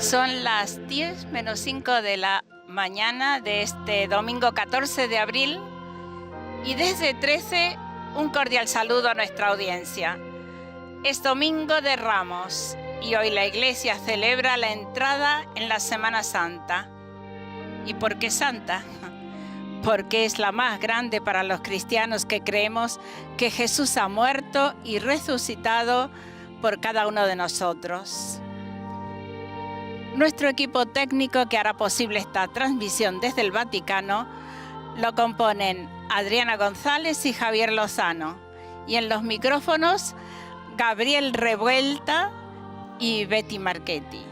Son las 10 menos 5 de la mañana de este domingo 14 de abril y desde 13 un cordial saludo a nuestra audiencia. Es Domingo de Ramos y hoy la Iglesia celebra la entrada en la Semana Santa. ¿Y por qué santa? Porque es la más grande para los cristianos que creemos que Jesús ha muerto y resucitado por cada uno de nosotros. Nuestro equipo técnico que hará posible esta transmisión desde el Vaticano lo componen Adriana González y Javier Lozano. Y en los micrófonos, Gabriel Revuelta y Betty Marchetti.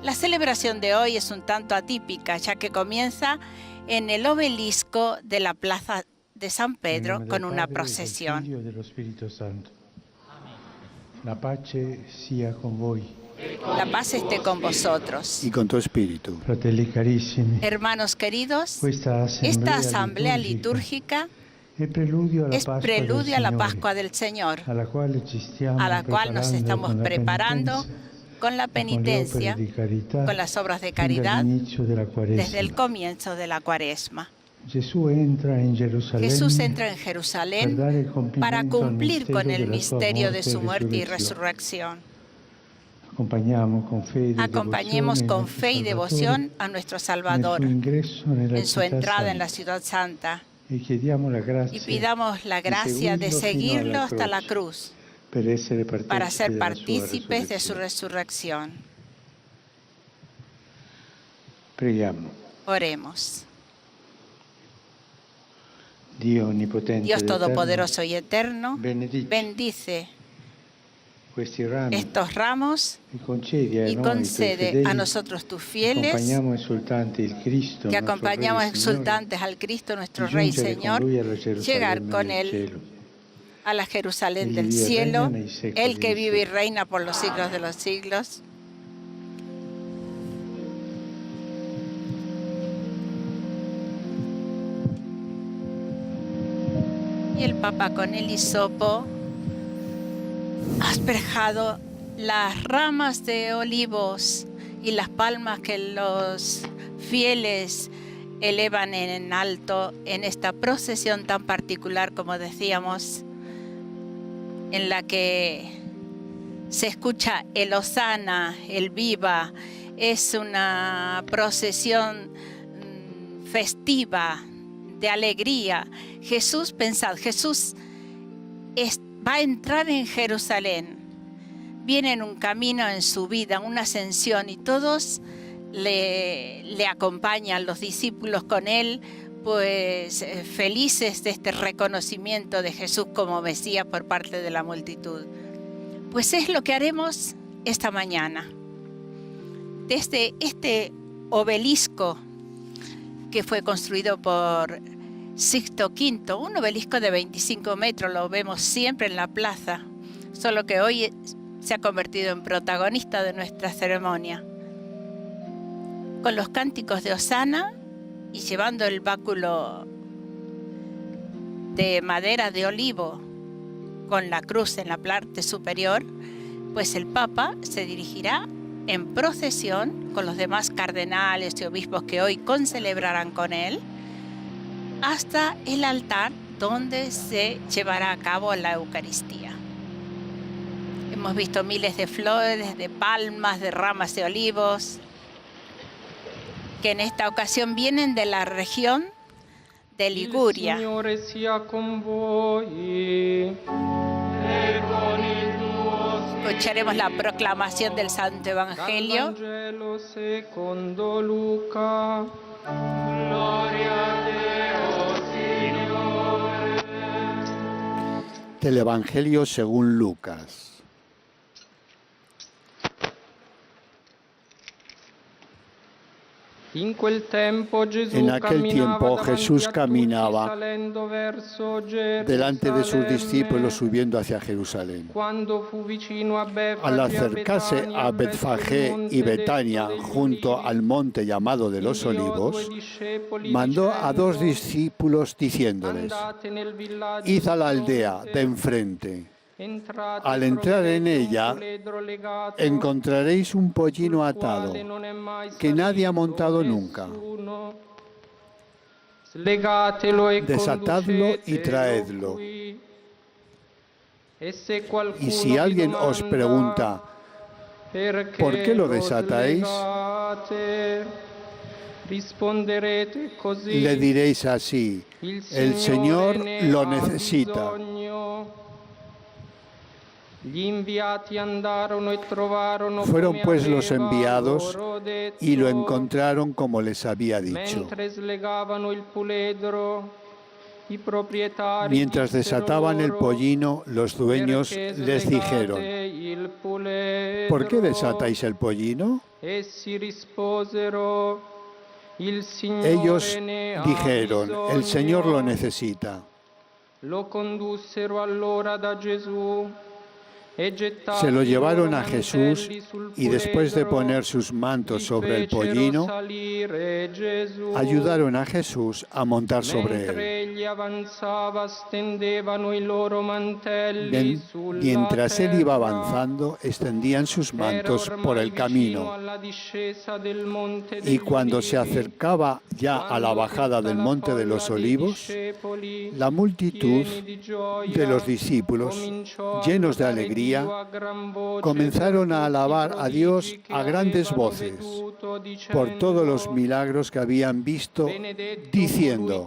La celebración de hoy es un tanto atípica, ya que comienza en el obelisco de la Plaza de San Pedro con una procesión. La pace sia con voi. La paz esté con vosotros. Y con tu espíritu. Fratelli carissimi. Hermanos queridos, Esta esta asamblea litúrgica es preludio a la Pascua del Señor, a la cual nos estamos preparando con la penitencia, con las obras de caridad, desde el comienzo de la Cuaresma. Jesús entra en Jerusalén para cumplir con el misterio de su muerte y resurrección. Acompañemos con fe y devoción a nuestro Salvador en su entrada en la Ciudad Santa y pidamos la gracia de seguirlo hasta la cruz para ser partícipes de su resurrección. Oremos. Dios Todopoderoso y Eterno, bendice estos ramos y concede a nosotros tus fieles que acompañamos exultantes al Cristo nuestro Rey y Señor, llegar con Él a la Jerusalén del cielo, Él que vive y reina por los siglos de los siglos. Y el Papa con el hisopo ha asperjado las ramas de olivos y las palmas que los fieles elevan en alto en esta procesión tan particular, como decíamos, en la que se escucha el Hosana, el Viva. Es una procesión festiva, de alegría. Jesús, pensad, Jesús va a entrar en Jerusalén. Viene en un camino en su vida, una ascensión, y todos le acompañan, los discípulos con él, pues felices de este reconocimiento de Jesús como Mesías por parte de la multitud. Pues es lo que haremos esta mañana. Desde este obelisco que fue construido por Sixto V, un obelisco de 25 metros, lo vemos siempre en la plaza, solo que hoy se ha convertido en protagonista de nuestra ceremonia. Con los cánticos de Hosana y llevando el báculo de madera de olivo con la cruz en la parte superior, pues el Papa se dirigirá en procesión con los demás cardenales y obispos que hoy concelebrarán con él, hasta el altar donde se llevará a cabo la Eucaristía. Hemos visto miles de flores, de palmas, de ramas de olivos, que en esta ocasión vienen de la región de Liguria. Escucharemos la proclamación del Santo Evangelio. Del Evangelio según Lucas. En aquel tiempo Jesús caminaba delante de sus discípulos subiendo hacia Jerusalén. Al acercarse a Betfagé y Betania, junto al monte llamado de los Olivos, mandó a 2 discípulos diciéndoles: «Id a la aldea de enfrente, Al entrar en ella, encontraréis un pollino atado, que nadie ha montado nunca. Desatadlo y traedlo. Y si alguien os pregunta, ¿por qué lo desatáis?, le diréis así: el Señor lo necesita. Fueron pues los enviados y lo encontraron como les había dicho. Mientras desataban el pollino, los dueños les dijeron: ¿por qué desatáis el pollino? Ellos dijeron: el Señor lo necesita. Se lo llevaron a Jesús y después de poner sus mantos sobre el pollino, ayudaron a Jesús a montar sobre él. Mientras él iba avanzando, extendían sus mantos por el camino. Y cuando se acercaba ya a la bajada del Monte de los Olivos, la multitud de los discípulos, llenos de alegría, comenzaron a alabar a Dios a grandes voces por todos los milagros que habían visto, diciendo: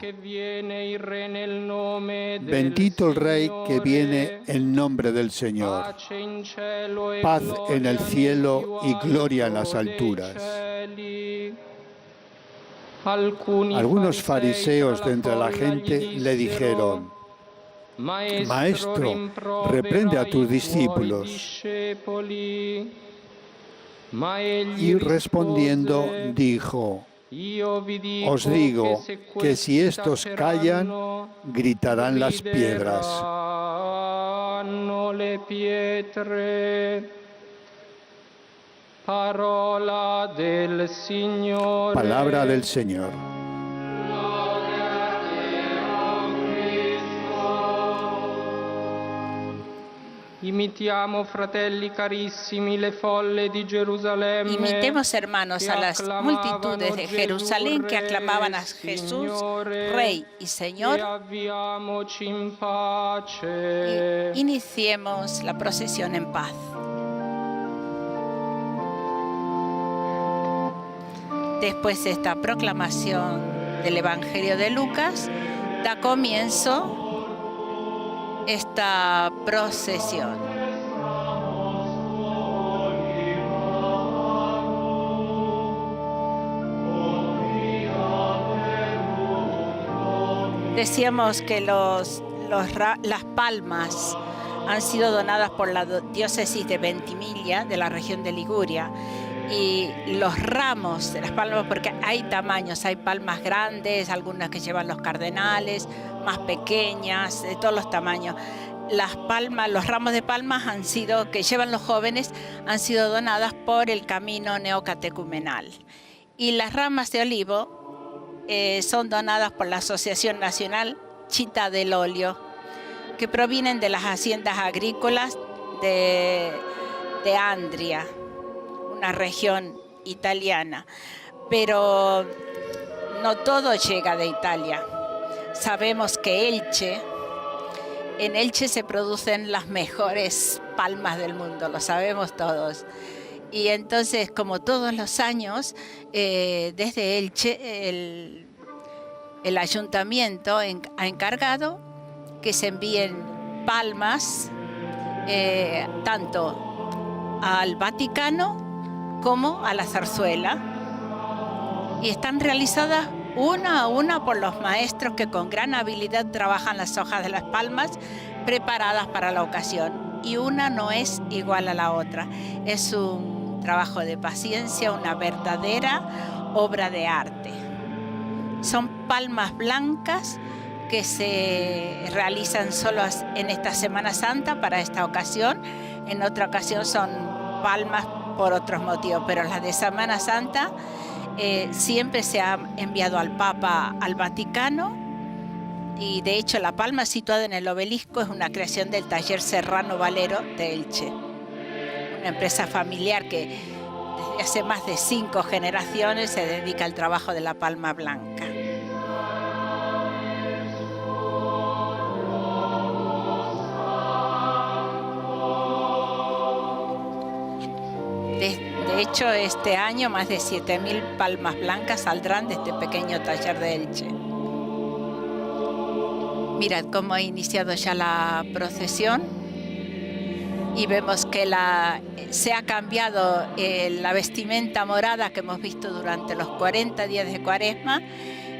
bendito el Rey que viene en nombre del Señor, paz en el cielo y gloria en las alturas. Algunos fariseos de entre la gente le dijeron: Maestro, reprende a tus discípulos. Y respondiendo dijo: os digo que si estos callan, gritarán las piedras. Palabra del Señor. Imitemos, hermanos, a las multitudes de Jerusalén que aclamaban a Jesús, Rey y Señor. Y iniciemos la procesión en paz. Después de esta proclamación del Evangelio de Lucas, da comienzo esta procesión. Decíamos que las palmas han sido donadas por la diócesis de Ventimiglia, de la región de Liguria. Y los ramos de las palmas, porque hay tamaños, hay palmas grandes, algunas que llevan los cardenales, más pequeñas, de todos los tamaños. Las palmas, los ramos de palmas que llevan los jóvenes han sido donadas por el camino neocatecumenal. Y las ramas de olivo son donadas por la Asociación Nacional Città dell'Olio, que provienen de las haciendas agrícolas de Andria, una región italiana, pero no todo llega de Italia. Sabemos que en Elche se producen las mejores palmas del mundo, lo sabemos todos. Y entonces, como todos los años, desde Elche, el ayuntamiento ha encargado que se envíen palmas tanto al Vaticano como a la zarzuela, y están realizadas una a una por los maestros que con gran habilidad trabajan las hojas de las palmas preparadas para la ocasión, y una no es igual a la otra. Es un trabajo de paciencia, una verdadera obra de arte. Son palmas blancas que se realizan solo en esta Semana Santa para esta ocasión. En otra ocasión son palmas por otros motivos, pero las de Semana Santa siempre se ha enviado al Papa al Vaticano Y de hecho la palma situada en el obelisco es una creación del taller Serrano Valero de Elche, una empresa familiar que desde hace más de 5 generaciones se dedica al trabajo de la palma blanca. De hecho, este año más de 7.000 palmas blancas saldrán de este pequeño taller de Elche. Mirad cómo ha iniciado ya la procesión y vemos que se ha cambiado la vestimenta morada que hemos visto durante los 40 días de Cuaresma,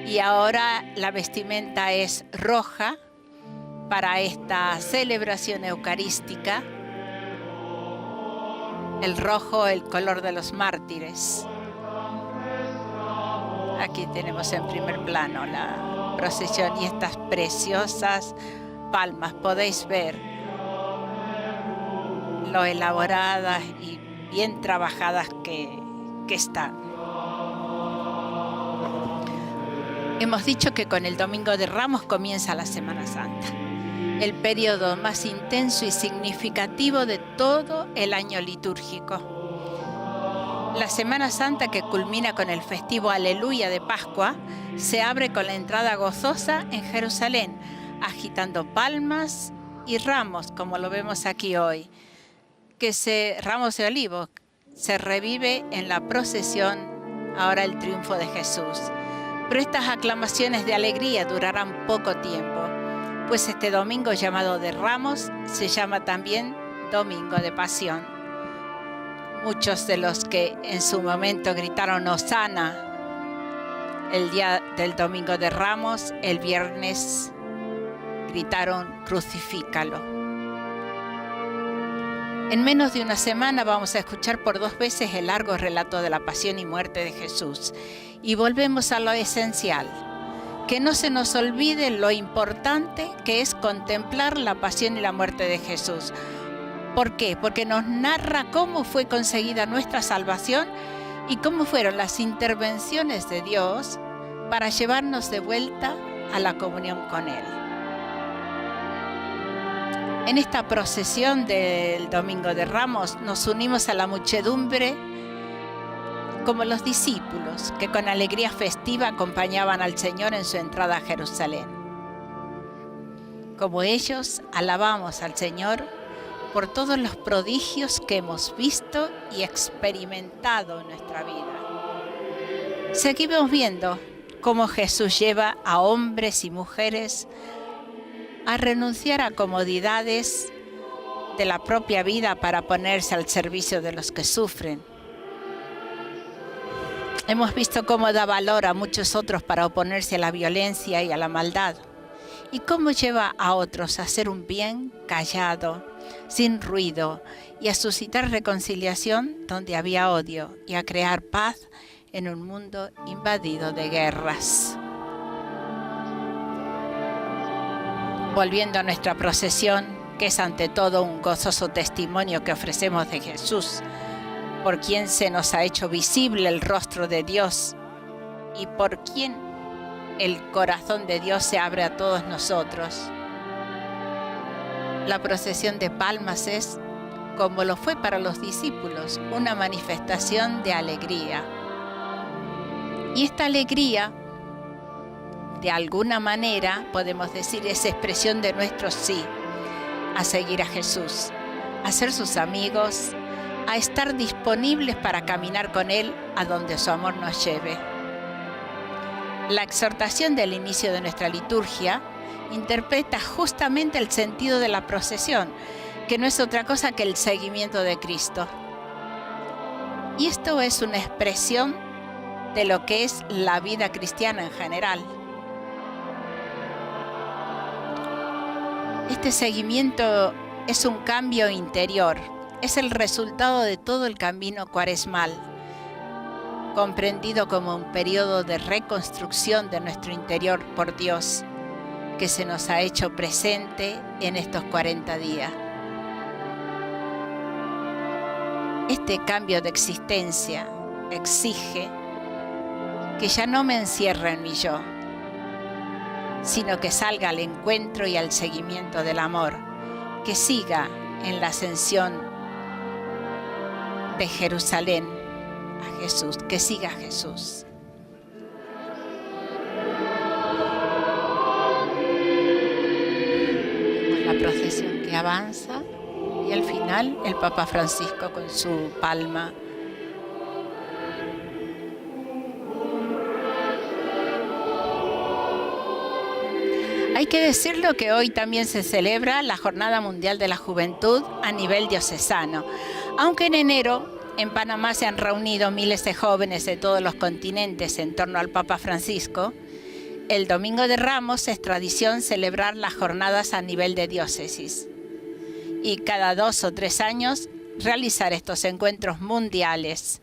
y ahora la vestimenta es roja para esta celebración eucarística. El rojo, el color de los mártires. Aquí tenemos en primer plano la procesión y estas preciosas palmas. Podéis ver lo elaboradas y bien trabajadas que están. Hemos dicho que con el Domingo de Ramos comienza la Semana Santa, el periodo más intenso y significativo de todo el año litúrgico. La Semana Santa, que culmina con el festivo Aleluya de Pascua, se abre con la entrada gozosa en Jerusalén, agitando palmas y ramos, como lo vemos aquí hoy, ramos de olivos, se revive en la procesión ahora el triunfo de Jesús. Pero estas aclamaciones de alegría durarán poco tiempo, pues este domingo llamado de Ramos se llama también Domingo de Pasión. Muchos de los que en su momento gritaron Hosana el día del Domingo de Ramos, el viernes gritaron Crucifícalo. En menos de una semana vamos a escuchar por 2 veces el largo relato de la pasión y muerte de Jesús. Y volvemos a lo esencial. Que no se nos olvide lo importante que es contemplar la pasión y la muerte de Jesús. ¿Por qué? Porque nos narra cómo fue conseguida nuestra salvación y cómo fueron las intervenciones de Dios para llevarnos de vuelta a la comunión con Él. En esta procesión del Domingo de Ramos nos unimos a la muchedumbre como los discípulos que con alegría festiva acompañaban al Señor en su entrada a Jerusalén. Como ellos, alabamos al Señor por todos los prodigios que hemos visto y experimentado en nuestra vida. Seguimos viendo cómo Jesús lleva a hombres y mujeres a renunciar a comodidades de la propia vida para ponerse al servicio de los que sufren. Hemos visto cómo da valor a muchos otros para oponerse a la violencia y a la maldad, y cómo lleva a otros a hacer un bien callado, sin ruido, y a suscitar reconciliación donde había odio, y a crear paz en un mundo invadido de guerras. Volviendo a nuestra procesión, que es ante todo un gozoso testimonio que ofrecemos de Jesús, por quien se nos ha hecho visible el rostro de Dios y por quien el corazón de Dios se abre a todos nosotros. La procesión de palmas es, como lo fue para los discípulos, una manifestación de alegría. Y esta alegría, de alguna manera, podemos decir, es expresión de nuestro sí a seguir a Jesús, a ser sus amigos, a estar disponibles para caminar con Él a donde su amor nos lleve. La exhortación del inicio de nuestra liturgia interpreta justamente el sentido de la procesión, que no es otra cosa que el seguimiento de Cristo. Y esto es una expresión de lo que es la vida cristiana en general. Este seguimiento es un cambio interior, es el resultado de todo el camino cuaresmal, comprendido como un periodo de reconstrucción de nuestro interior por Dios, que se nos ha hecho presente en estos 40 días. Este cambio de existencia exige que ya no me encierre en mi yo, sino que salga al encuentro y al seguimiento del amor, que siga en la ascensión de Jerusalén a Jesús, que siga a Jesús. Vemos la procesión que avanza y al final el Papa Francisco con su palma. Hay que decirlo que hoy también se celebra la Jornada Mundial de la Juventud a nivel diocesano, aunque en enero en Panamá se han reunido miles de jóvenes de todos los continentes en torno al Papa Francisco. El Domingo de Ramos es tradición celebrar las jornadas a nivel de diócesis y cada 2 o 3 años realizar estos encuentros mundiales.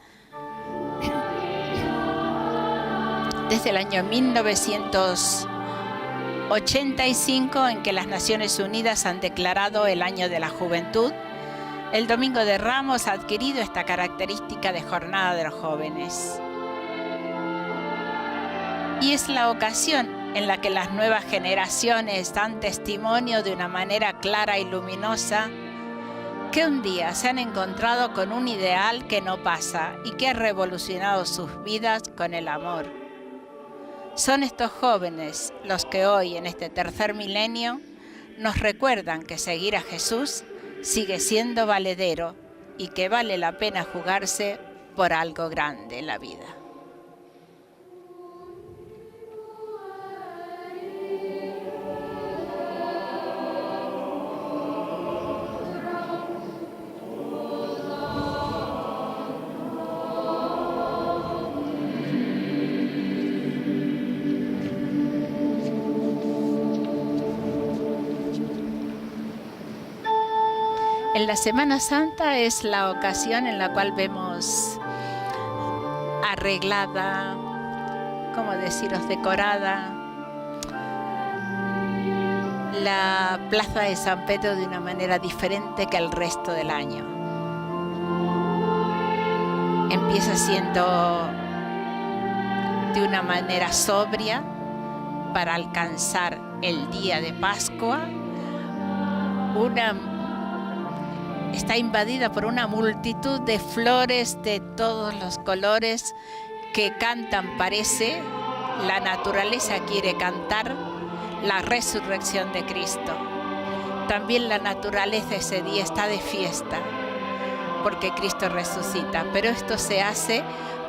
Desde el año 1985, en que las Naciones Unidas han declarado el Año de la Juventud, el Domingo de Ramos ha adquirido esta característica de Jornada de los Jóvenes. Y es la ocasión en la que las nuevas generaciones dan testimonio de una manera clara y luminosa que un día se han encontrado con un ideal que no pasa y que ha revolucionado sus vidas con el amor. Son estos jóvenes los que hoy, en este tercer milenio, nos recuerdan que seguir a Jesús sigue siendo valedero y que vale la pena jugarse por algo grande en la vida. En la Semana Santa es la ocasión en la cual vemos arreglada, ¿cómo deciros?, decorada la plaza de San Pedro de una manera diferente que el resto del año. Empieza siendo de una manera sobria para alcanzar el día de Pascua. Está invadida por una multitud de flores de todos los colores que cantan, parece, la naturaleza quiere cantar la resurrección de Cristo. También la naturaleza ese día está de fiesta, porque Cristo resucita, pero esto se hace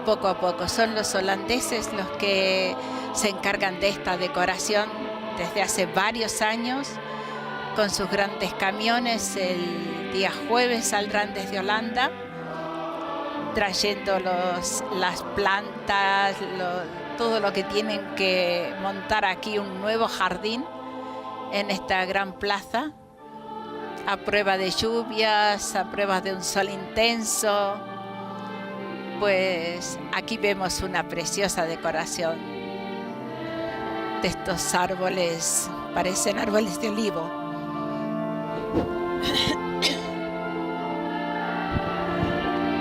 poco a poco. Son los holandeses los que se encargan de esta decoración desde hace varios años, con sus grandes camiones. El día jueves saldrán desde Holanda trayendo las plantas, todo lo que tienen que montar aquí, un nuevo jardín en esta gran plaza, a prueba de lluvias, a prueba de un sol intenso. Pues aquí vemos una preciosa decoración de estos árboles, parecen árboles de olivo.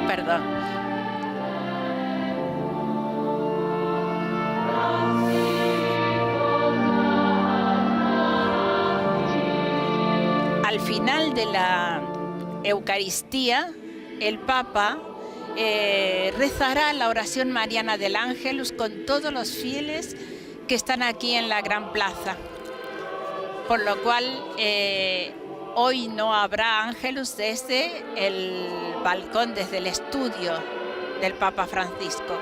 Perdón. Al final de la Eucaristía, el Papa rezará la oración mariana del Ángelus con todos los fieles que están aquí en la gran plaza, por lo cual hoy no habrá ángelus desde el balcón, desde el estudio del Papa Francisco.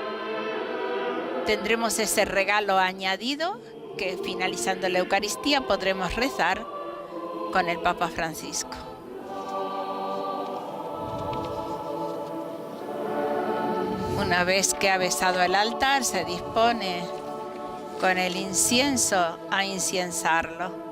Tendremos ese regalo añadido que, finalizando la Eucaristía, podremos rezar con el Papa Francisco. Una vez que ha besado el altar, se dispone con el incienso a inciensarlo.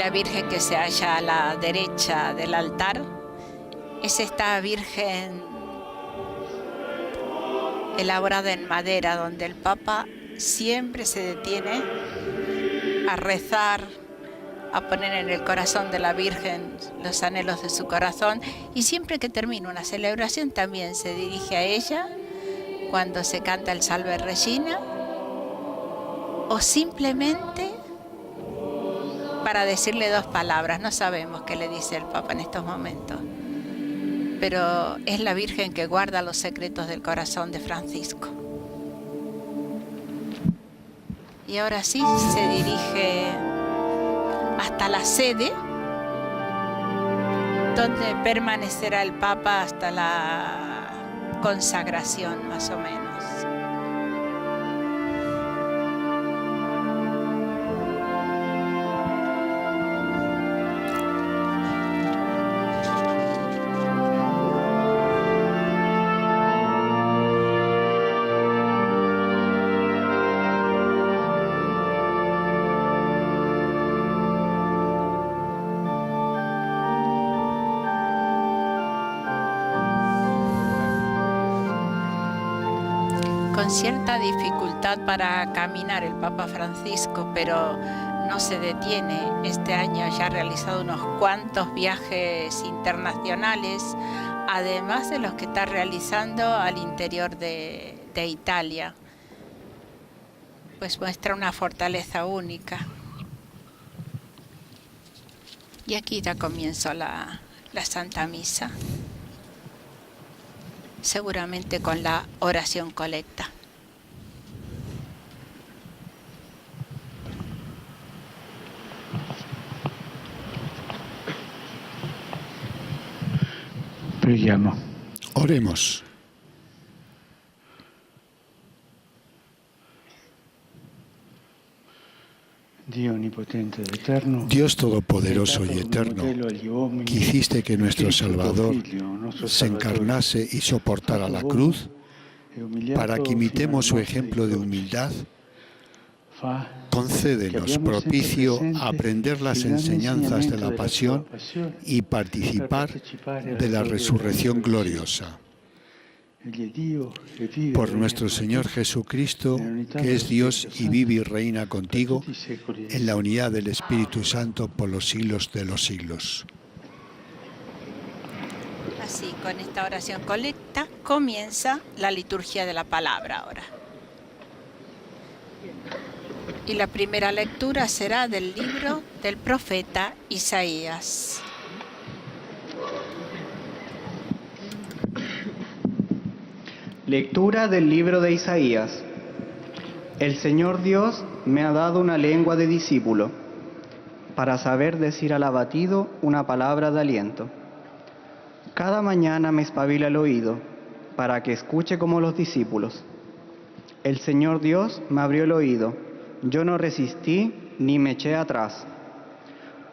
la Virgen que se halla a la derecha del altar es esta Virgen elaborada en madera, donde el Papa siempre se detiene a rezar, a poner en el corazón de la Virgen los anhelos de su corazón, y siempre que termina una celebración también se dirige a ella cuando se canta el Salve Regina, o simplemente para decirle 2 palabras. No sabemos qué le dice el Papa en estos momentos, pero es la Virgen que guarda los secretos del corazón de Francisco. Y ahora sí se dirige hasta la sede, donde permanecerá el Papa hasta la consagración, más o menos. Con cierta dificultad para caminar el Papa Francisco, pero no se detiene. Este año ya ha realizado unos cuantos viajes internacionales, además de los que está realizando al interior de Italia. Pues muestra una fortaleza única. Y aquí da comienzo la Santa Misa, seguramente con la oración colecta. Preghiamo. Oremos. Dios Todopoderoso y Eterno, que hiciste que nuestro Salvador se encarnase y soportara la cruz, para que imitemos su ejemplo de humildad, concédenos propicio a aprender las enseñanzas de la pasión y participar de la resurrección gloriosa. Por nuestro Señor Jesucristo, que es Dios y vive y reina contigo, en la unidad del Espíritu Santo por los siglos de los siglos. Así, con esta oración colecta, comienza la liturgia de la palabra ahora. Y la primera lectura será del libro del profeta Isaías. Lectura del libro de Isaías. El Señor Dios me ha dado una lengua de discípulo, para saber decir al abatido una palabra de aliento. Cada mañana me espabila el oído, para que escuche como los discípulos. El Señor Dios me abrió el oído, yo no resistí ni me eché atrás.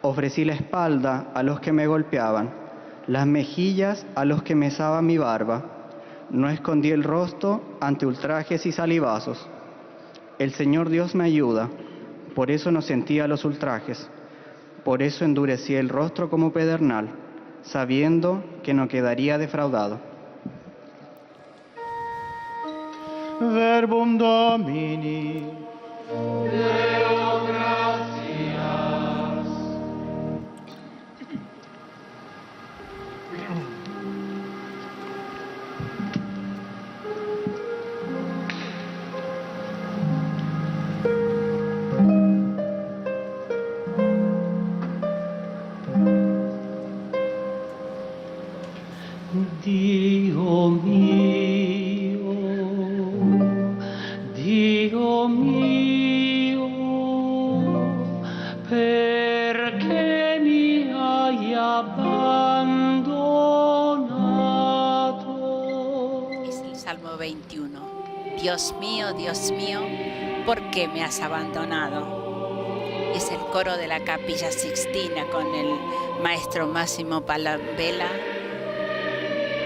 Ofrecí la espalda a los que me golpeaban, las mejillas a los que mesaban mi barba. No escondí el rostro ante ultrajes y salivazos. El Señor Dios me ayuda, por eso no sentía los ultrajes. Por eso endurecí el rostro como pedernal, sabiendo que no quedaría defraudado. Verbum Domini. Deo gratias. Dio mio, perché mi hai abbandonato? Es el Salmo 21. Dios mío, ¿por qué me has abandonado? Es el coro de la Capilla Sixtina con el maestro Máximo Palambela,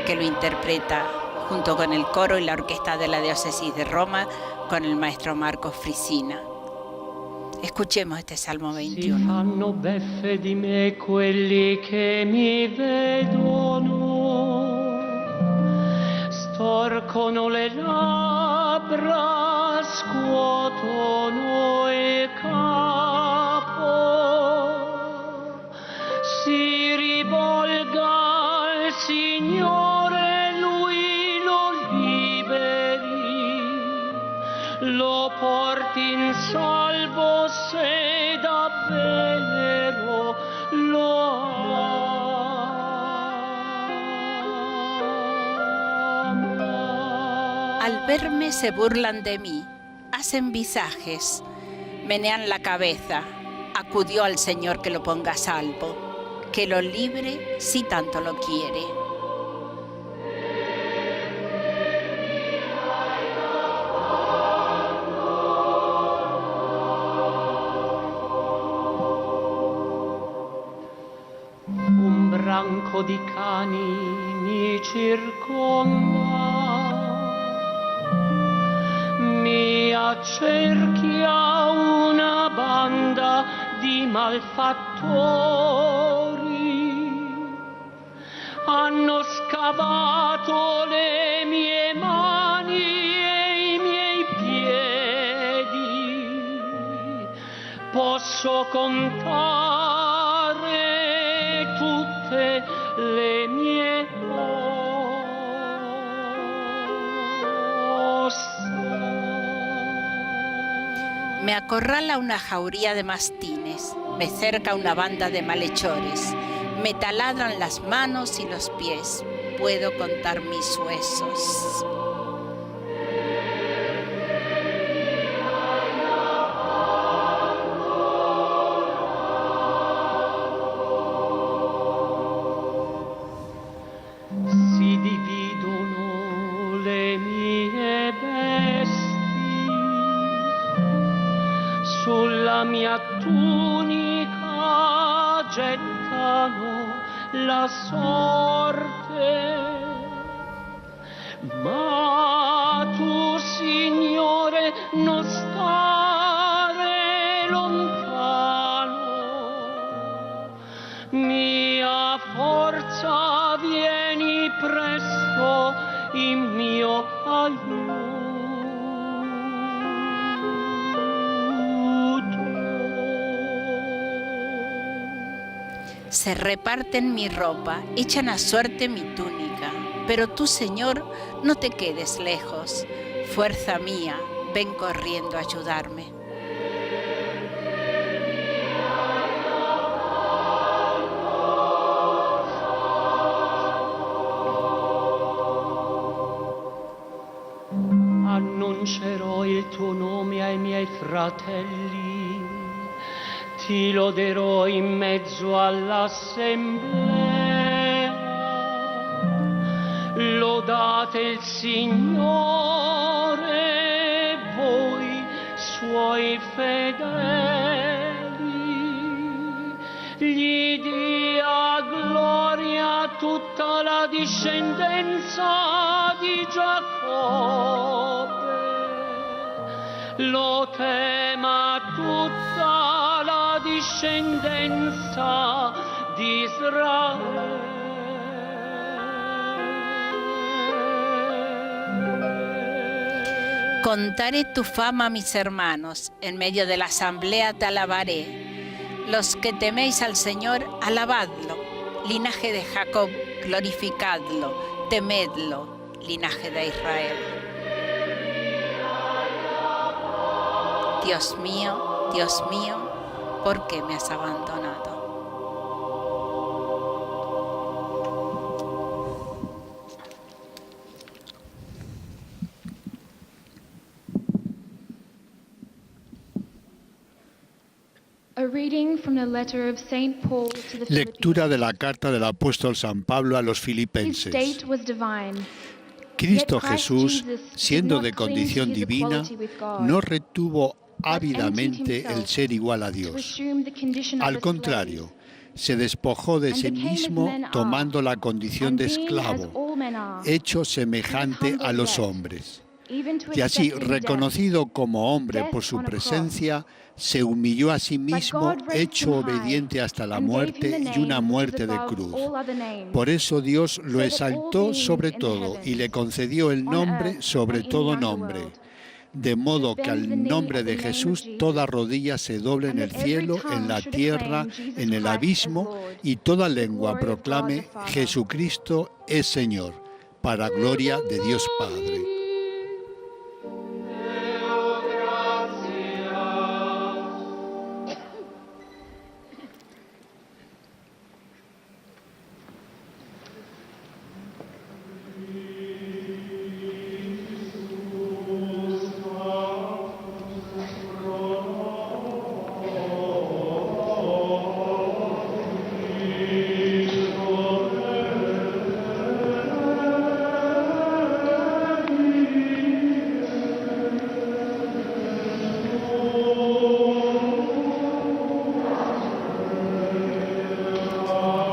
que lo interpreta junto con el coro y la orquesta de la Diócesis de Roma con el maestro Marcos Frisina. Escuchemos este Salmo Si 21. fanno beffe di me quelli che mi vedono, storcono le labbra, scuotono il capo. Si rivolga al Signore, Lui lo liberi, lo porti in salvo se davvero lo ama. Al verme se burlan de mí, hacen visajes, menean la cabeza. Acudió al Señor que lo ponga a salvo, que lo libre si tanto lo quiere. Un branco di cani mi circonda, mi accerchia una banda di malfattori. Hanno scavato le mie mani e i miei piedi. Posso contare tutte le mie ossa. Me acorrala una jauría de mastines, me cerca una banda de malhechores, me taladran las manos y los pies, puedo contar mis huesos. Si dividono le mie vesti, sulla mia tunica gettano la sorte. Ma tu, Signore, non stare lontano, mia forza, vieni presto in mio aiuto. Se reparten mi ropa, echan a suerte mi túnica, pero tú, Señor, no te quedes lejos. Fuerza mía, ven corriendo a ayudarme. Annuncerò il tuo nome ai miei fratelli, ti loderò in mezzo all'assemblea. Lodate il Signore, voi suoi fedeli, gli dia gloria tutta la discendenza di Giacobbe, lo tema tutta la discendenza di Israele. Contaré tu fama a mis hermanos, en medio de la asamblea te alabaré. Los que teméis al Señor, alabadlo. Linaje de Jacob, glorificadlo. Temedlo, linaje de Israel. Dios mío, ¿por qué me has abandonado? Lectura de la carta del apóstol San Pablo a los Filipenses. Cristo Jesús, siendo de condición divina, no retuvo ávidamente el ser igual a Dios. Al contrario, se despojó de sí mismo tomando la condición de esclavo, hecho semejante a los hombres. Y así, reconocido como hombre por su presencia, se humilló a sí mismo, hecho obediente hasta la muerte y una muerte de cruz. Por eso Dios lo exaltó sobre todo y le concedió el nombre sobre todo nombre, de modo que al nombre de Jesús toda rodilla se doble en el cielo, en la tierra, en el abismo, y toda lengua proclame: Jesucristo es Señor, para gloria de Dios Padre.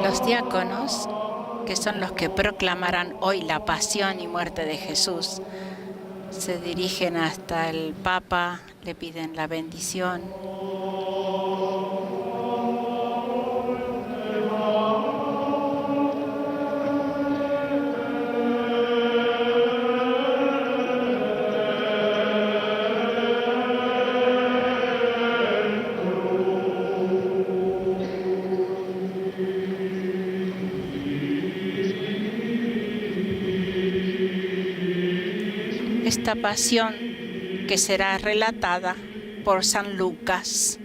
Los diáconos, que son los que proclamarán hoy la pasión y muerte de Jesús, se dirigen hasta el Papa, le piden la bendición. Esta pasión que será relatada por San Lucas.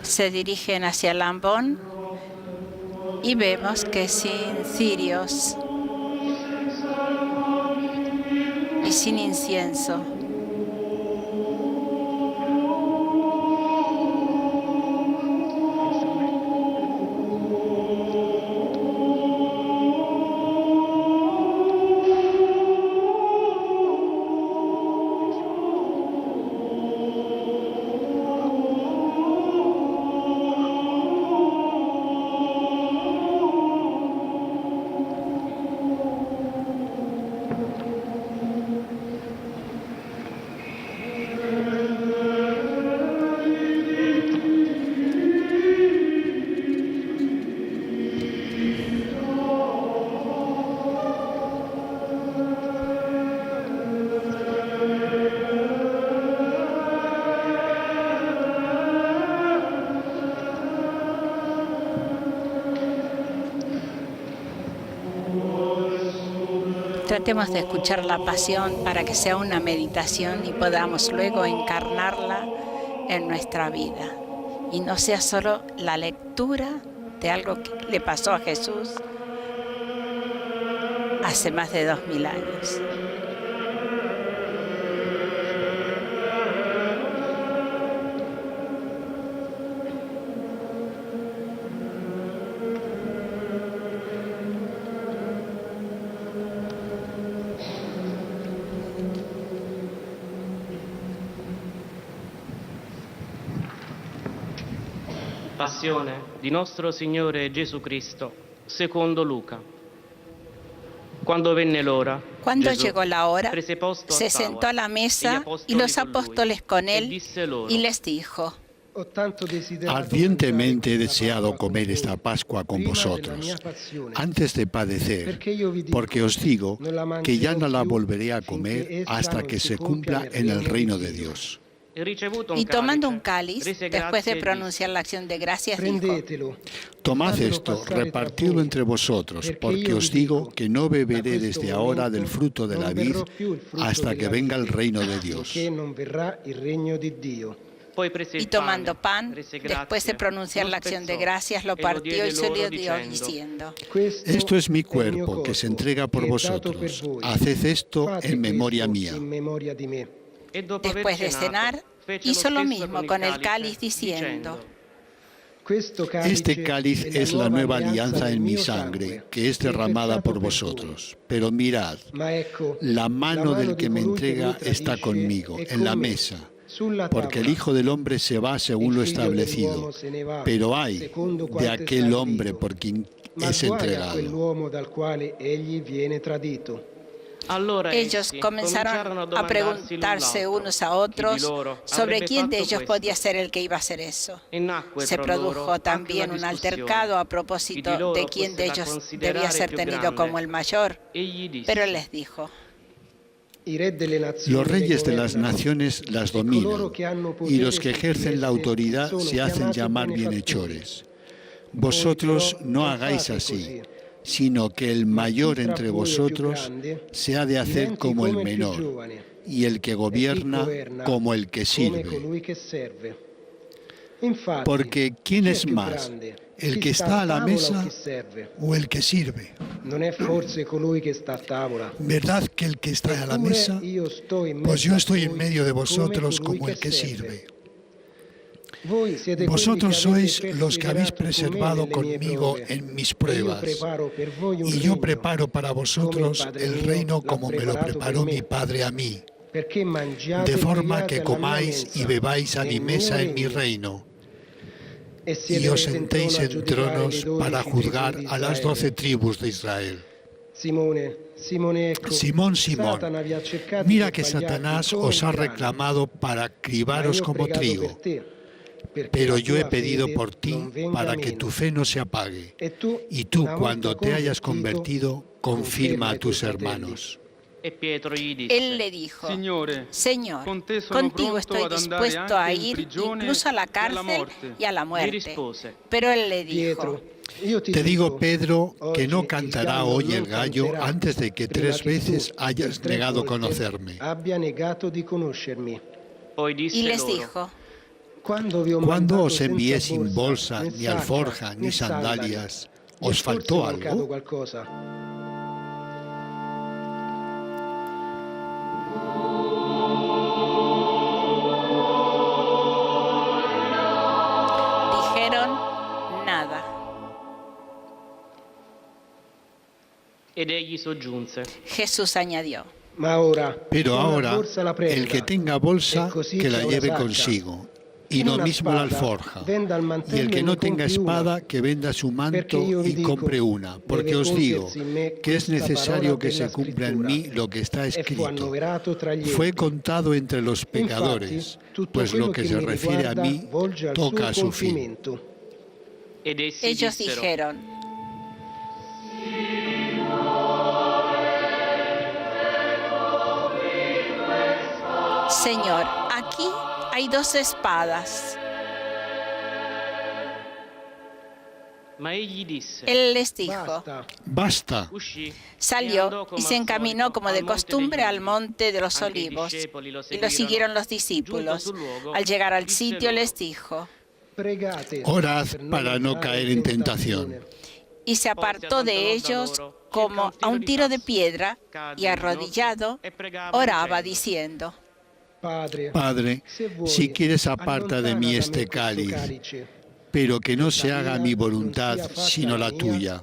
Se dirigen hacia el ambón y vemos que sin cirios y sin incienso. Tratemos de escuchar la pasión para que sea una meditación y podamos luego encarnarla en nuestra vida. Y no sea solo la lectura de algo que le pasó a Jesús hace más de 2000 años. Passione di nostro Signore Gesù Cristo, secondo Luca. Cuando llegó la hora, se sentó a la mesa y los apóstoles con él y les dijo: Ardientemente he deseado comer esta Pascua con vosotros, antes de padecer, porque os digo que ya no la volveré a comer hasta que se cumpla en el reino de Dios. Y tomando un cáliz, después de pronunciar la acción de gracias, dijo: Tomad esto, repartidlo entre vosotros, porque os digo que no beberé desde ahora del fruto de la vid hasta que venga el reino de Dios. Y tomando pan, después de pronunciar la acción de gracias, lo partió y se lo dio diciendo: Esto es mi cuerpo, que se entrega por vosotros. Haced esto en memoria mía. Después de cenar, hizo lo mismo con el cáliz diciendo: Este cáliz es la nueva alianza en mi sangre, que es derramada por vosotros. Pero mirad, la mano del que me entrega está conmigo en la mesa. porque el Hijo del Hombre se va según lo establecido, pero ay de aquel hombre por quien es entregado. Ellos comenzaron a preguntarse unos a otros sobre quién de ellos podía ser el que iba a hacer eso. Se produjo también un altercado a propósito de quién de ellos debía ser tenido como el mayor. Pero él les dijo: Los reyes de las naciones las dominan, y los que ejercen la autoridad se hacen llamar bienhechores. Vosotros no hagáis así, sino que el mayor entre vosotros se ha de hacer como el menor, y el que gobierna como el que sirve. Porque ¿quién es más, el que está a la mesa o el que sirve? ¿Verdad que el que está a la mesa? Pues yo estoy en medio de vosotros como el que sirve. Vosotros sois los que habéis preservado conmigo en mis pruebas, y yo preparo para vosotros el reino como me lo preparó mi Padre a mí, de forma que comáis y bebáis a mi mesa en mi reino, y os sentéis en tronos para juzgar a las 12 tribus de Israel. Simón, Simón, mira que Satanás os ha reclamado para cribaros como trigo. Pero yo he pedido por ti para que tu fe no se apague, y tú, cuando te hayas convertido, confirma a tus hermanos. Él le dijo: Señor, contigo estoy dispuesto a ir incluso a la cárcel y a la muerte. Pero él le dijo: Te digo, Pedro, que no cantará hoy el gallo antes de que 3 veces hayas negado conocerme. Y les dijo: Cuando os envié sin bolsa, ni alforja, ni sandalias, ¿os faltó algo? Dijeron: nada. Jesús añadió: Pero ahora, el que tenga bolsa, que la lleve consigo. Y lo mismo la alforja. Y el que no tenga espada, que venda su manto y compre una. Porque os digo que es necesario que se cumpla en mí lo que está escrito. Fue contado entre los pecadores, pues lo que se refiere a mí toca a su fin. Ellos dijeron: Señor, aquí hay 2 espadas. Él les dijo: Basta. Salió y se encaminó como de costumbre al monte de los olivos, y lo siguieron los discípulos. Al llegar al sitio les dijo: Orad para no caer en tentación. Y se apartó de ellos como a un tiro de piedra, y arrodillado oraba diciendo: Padre, si quieres, aparta de mí este cáliz, pero que no se haga mi voluntad sino la tuya.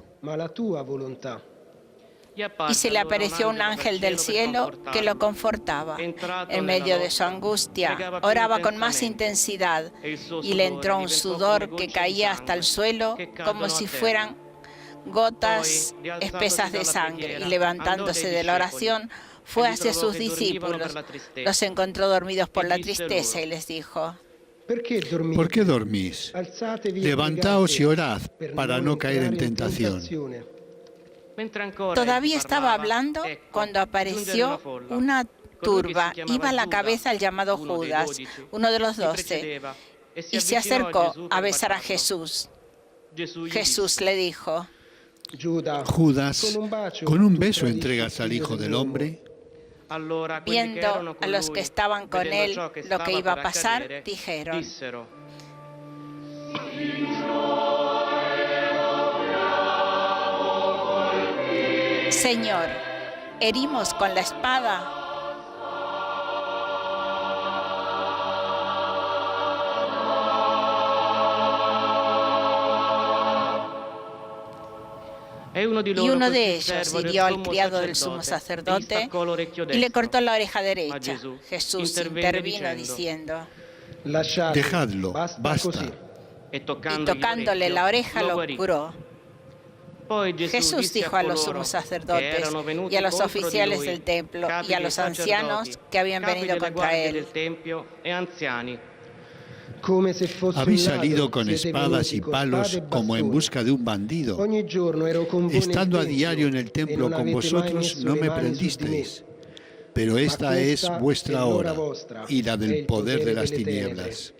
Y se le apareció un ángel del cielo que lo confortaba. En medio de su angustia, oraba con más intensidad, y le entró un sudor que caía hasta el suelo como si fueran gotas espesas de sangre. Y levantándose de la oración, fue hacia sus discípulos. Los encontró dormidos por la tristeza y les dijo: ¿Por qué dormís? Levantaos y orad para no caer en tentación. Todavía estaba hablando cuando apareció una turba. Iba a la cabeza el llamado Judas, uno de los 12, y se acercó a besar a Jesús. Jesús le dijo: Judas, ¿con un beso entregas al Hijo del Hombre? Viendo a los que estaban con él lo que iba a pasar, dijeron: Señor, herimos con la espada. y uno de ellos hirió al criado del sumo sacerdote y le cortó la oreja derecha. Jesús intervino diciendo, Dejadlo, basta. y tocándole la oreja lo curó. Jesús dijo a los sumos sacerdotes y a los oficiales del templo y a los ancianos que habían venido contra él, Habéis salido con espadas y palos como en busca de un bandido. Estando a diario en el templo con vosotros, no me prendisteis. Pero esta es vuestra hora y la del poder de las tinieblas.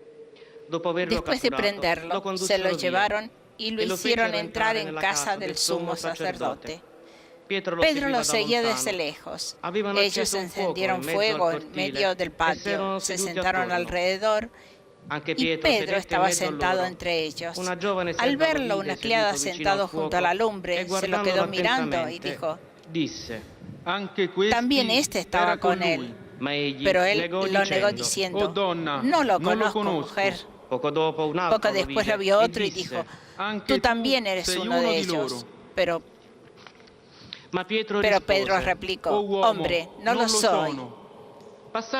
después de prenderlo, se lo llevaron y lo hicieron entrar en casa del sumo sacerdote. Pedro lo seguía desde lejos. Ellos encendieron fuego en medio del patio, se sentaron alrededor y Pedro estaba sentado entre ellos. Al verlo, una criada sentado junto a la lumbre se lo quedó mirando y dijo, también este estaba con él. Pero él lo negó diciendo, no lo conozco, mujer. Poco después lo vio otro y dijo, tú también eres uno de ellos. Pero Pedro replicó, hombre, no lo soy.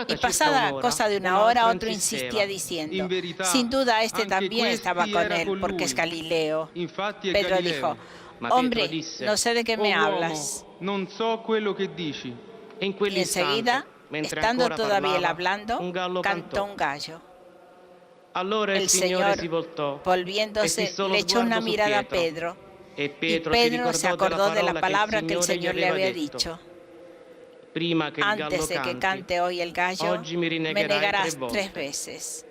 Y pasada cosa de una hora, otro insistía diciendo, sin duda este también estaba con él, porque es Galileo. Pedro dijo, hombre, no sé de qué me hablas. Y enseguida, estando todavía él hablando, cantó un gallo. El Señor, volviéndose, le echó una mirada a Pedro, y Pedro se acordó de la palabra que el Señor le había dicho. Antes de que cante hoy el gallo, me negarás 3 veces.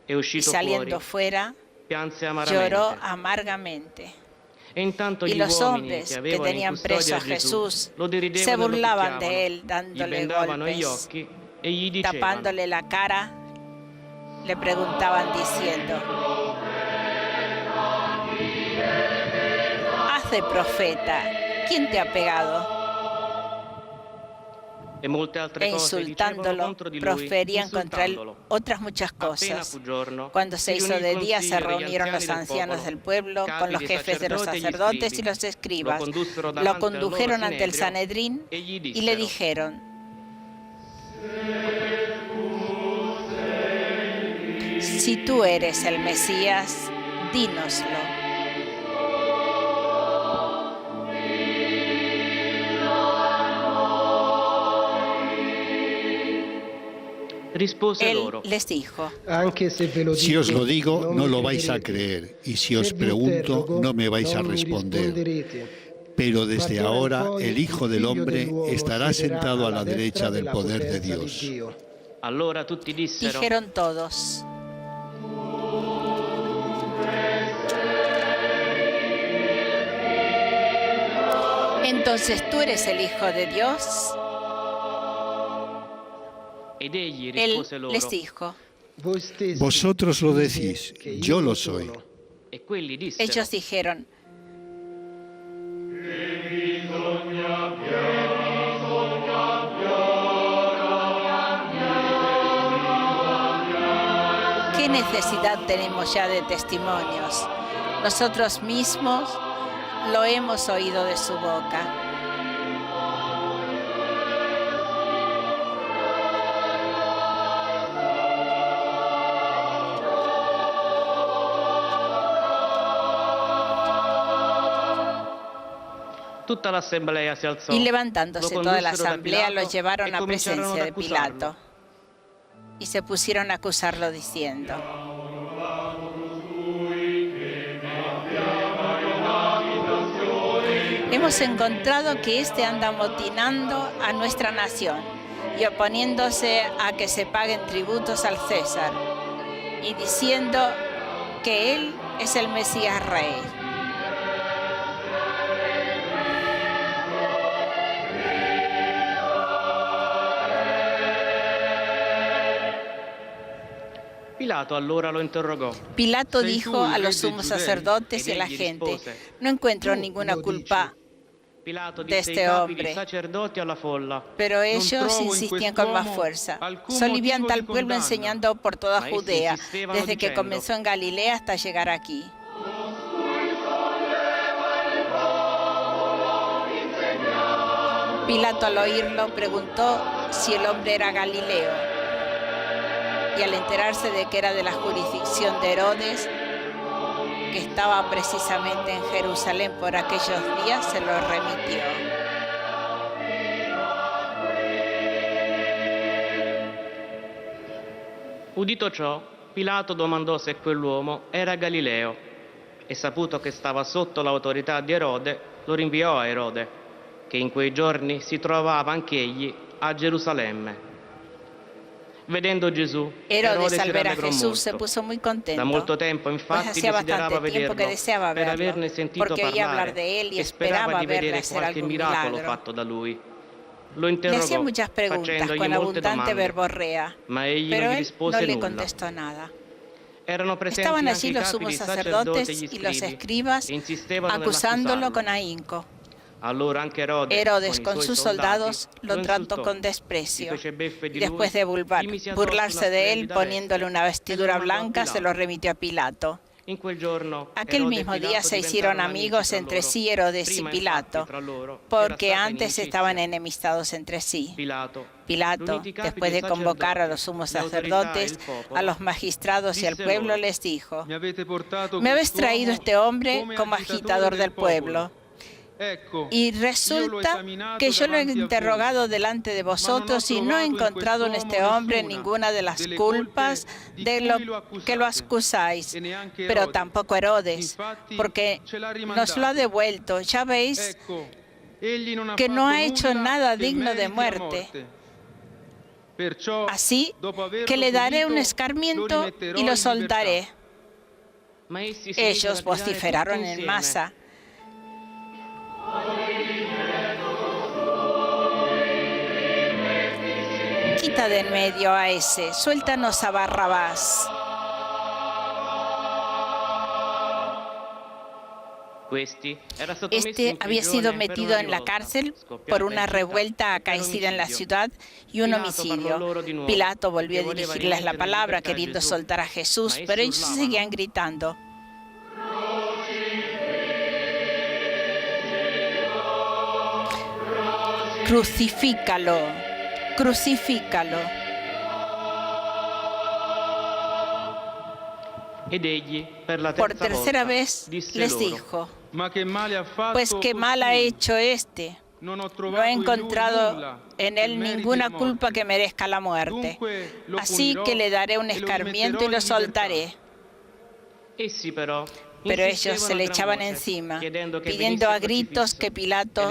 Y saliendo fuera, lloró amargamente. Y los hombres que tenían preso a Jesús se burlaban de él, dándole golpes, tapándole la cara, le preguntaban diciendo, haz de profeta, ¿quién te ha pegado? E insultándolo, proferían contra él otras muchas cosas. Cuando se hizo de día, se reunieron los ancianos del pueblo con los jefes de los sacerdotes y los escribas. Lo condujeron ante el Sanedrín y le dijeron, si tú eres el Mesías, dínoslo. Él les dijo, si os lo digo, no lo vais a creer, y si os pregunto, no me vais a responder. Pero desde ahora el Hijo del Hombre estará sentado a la derecha del poder de Dios. Dijeron todos, entonces tú eres el Hijo de Dios. Él les dijo, vosotros lo decís, yo lo soy. Ellos dijeron, ¿qué necesidad tenemos ya de testimonios? Nosotros mismos lo hemos oído de su boca. Y levantándose toda la asamblea, lo llevaron a presencia de Pilato y se pusieron a acusarlo diciendo, hemos encontrado que éste anda amotinando a nuestra nación y oponiéndose a que se paguen tributos al César y diciendo que él es el Mesías Rey. Pilato dijo a los sumos sacerdotes y a la gente, no encuentro ninguna culpa de este hombre. Pero ellos insistían con más fuerza. Solivianta al pueblo enseñando por toda Judea, desde que comenzó en Galilea hasta llegar aquí. Pilato, al oírlo, preguntó si el hombre era Galileo. Y al enterarse de que era de la jurisdicción de Herodes, que estaba precisamente en Jerusalén por aquellos días, se lo remitió. Udito ciò, Pilato domandò se quell'uomo era Galileo e saputo che stava sotto l'autorità di Erode, lo rinviò a Erode, che in quei giorni si trovava anch'egli a Gerusalemme. Vedendo Gesù, Herodes, al ver a rallegrò Jesús, se molto. puso muy contento, Da molto tempo, pues infatti, hacía desiderava bastante tiempo que vederlo deseaba per verlo, averne sentito porque oía hablar parlare de él y e sperava esperaba di verle vedere hacer qualche algún miracolo milagro. fatto da lui. Lo Le interrogò, hacía muchas preguntas facendogli con molte abundante domande, verborrea, ma egli pero non gli él rispose no le nulla. contestó nada. Erano presenti Estaban anche allí i los capi sumos dei sacerdotes sacerdoti e y gli los scribi, escribas, che insistevano acusándolo nell'accusarlo. con ahínco. Allora anche Herodes, con con i sus suoi soldados, lo trató insultò, con gli desprecio. fece beffe di Y después de lui, gli mise addosso burlarse una de él, splendida poniéndole veste, una e vestidura lo mandò a blanca, se Pilato. lo remitió a Pilato. In quel giorno, Aquel Erode e mismo día Pilato se hicieron diventarono amigos amici tra entre loro. sí Herodes y Prima, Pilato, infatti, tra loro porque era stata antes inimicizia. estaban enemistados entre sí. Pilato, Pilato, riuniti i capi después dei de convocar a los sacerdoti, sumos le autorità e sacerdotes, il popolo, a los magistrados y al disse pueblo, loro: les dijo: Me me habéis traído este hombre como agitador del pueblo. Y resulta que yo lo he interrogado delante de vosotros y no he encontrado en este hombre ninguna de las culpas de lo que lo acusáis, pero tampoco Herodes, porque nos lo ha devuelto. Ya veis que no ha hecho nada digno de muerte. Así que le daré un escarmiento y lo soltaré. Ma essi si Ellos misero a gridare vociferaron tutti en insieme: masa. Quita de en medio a ese, suéltanos a Barrabás. Este había sido metido en la cárcel por una revuelta acaecida en la ciudad y un homicidio. Pilato volvió a dirigirles la palabra queriendo soltar a Jesús, pero ellos seguían gritando: crucifícalo, crucifícalo. Por tercera vez les dijo: pues qué mal ha hecho este. No he encontrado en él ninguna culpa que merezca la muerte. Así que le daré un escarmiento y lo soltaré. Pero ellos se le echaban encima, pidiendo a gritos que Pilato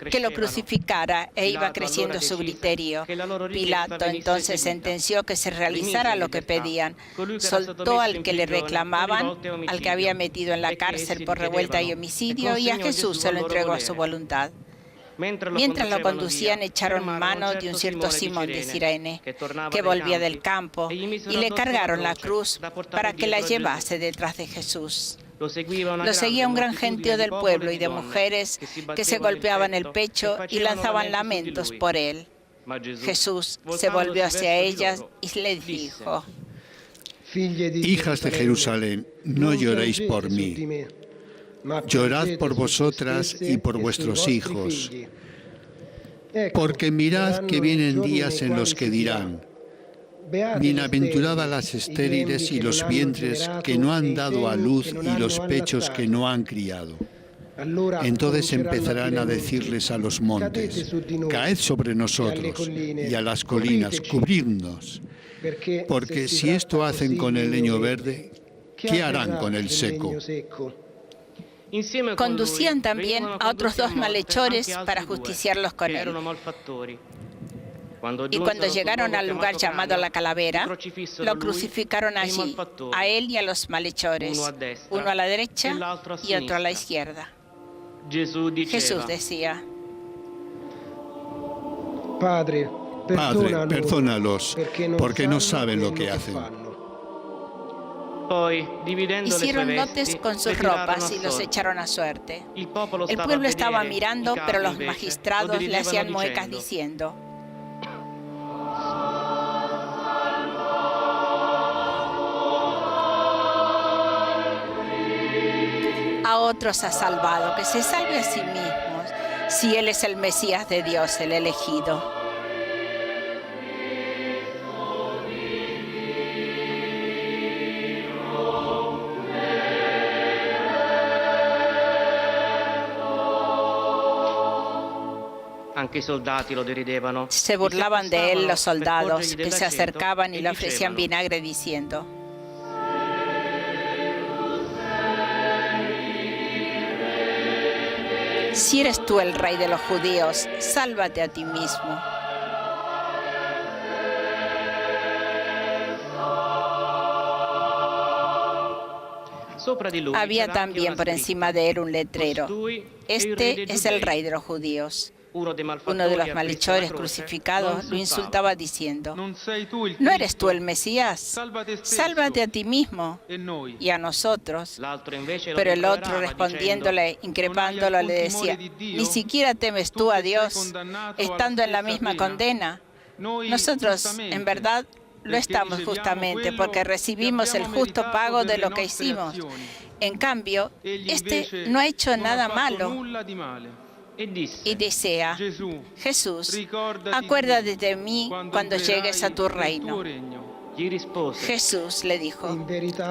que lo crucificara, e iba creciendo su griterío. Pilato entonces sentenció que se realizara lo que pedían. Soltó al que le reclamaban, al que había metido en la cárcel por revuelta y homicidio, y a Jesús se lo entregó a su voluntad. Mientras lo conducían, echaron mano de un cierto Simón de Cirene, que volvía del campo, y le cargaron la cruz para que la llevase detrás de Jesús. Lo seguía un gran gentío del pueblo y de mujeres que se golpeaban el pecho y lanzaban lamentos por él. Jesús se volvió hacia ellas y les dijo: Hijas de Jerusalén, no lloréis por mí. Llorad por vosotras y por vuestros hijos, porque mirad que vienen días en los que dirán: bienaventuradas las estériles y los vientres que no han dado a luz y los pechos que no han criado. Entonces empezarán a decirles a los montes: caed sobre nosotros, y a las colinas: cubridnos. Porque si esto hacen con el leño verde, ¿qué harán con el seco? Conducían también a otros dos malhechores para justiciarlos con él. Y cuando llegaron al lugar llamado La Calavera, lo crucificaron allí, a él y a los malhechores, uno a la derecha y otro a la izquierda. Jesús decía: Padre, perdónalos, porque no saben lo que hacen. Hicieron lotes con sus ropas y los echaron a suerte. El pueblo estaba mirando, pero los magistrados le hacían muecas diciendo: a otros ha salvado, que se salve a sí mismos, si Él es el Mesías de Dios, el elegido. Se burlaban de él los soldados que se acercaban y le ofrecían vinagre diciendo: si eres tú el rey de los judíos, sálvate a ti mismo. Había también por encima de él un letrero: este es el rey de los judíos. Uno de los malhechores crucificados lo insultaba diciendo: ¿no eres tú el Mesías? Sálvate a ti mismo y a nosotros. Pero el otro, respondiéndole, increpándolo, le decía: ¿ni siquiera temes tú a Dios, estando en la misma condena? Nosotros, en verdad, lo estamos justamente, porque recibimos el justo pago de lo que hicimos. En cambio, este no ha hecho nada malo. Y desea: Jesús, acuérdate de mí cuando llegues a tu reino. Jesús le dijo: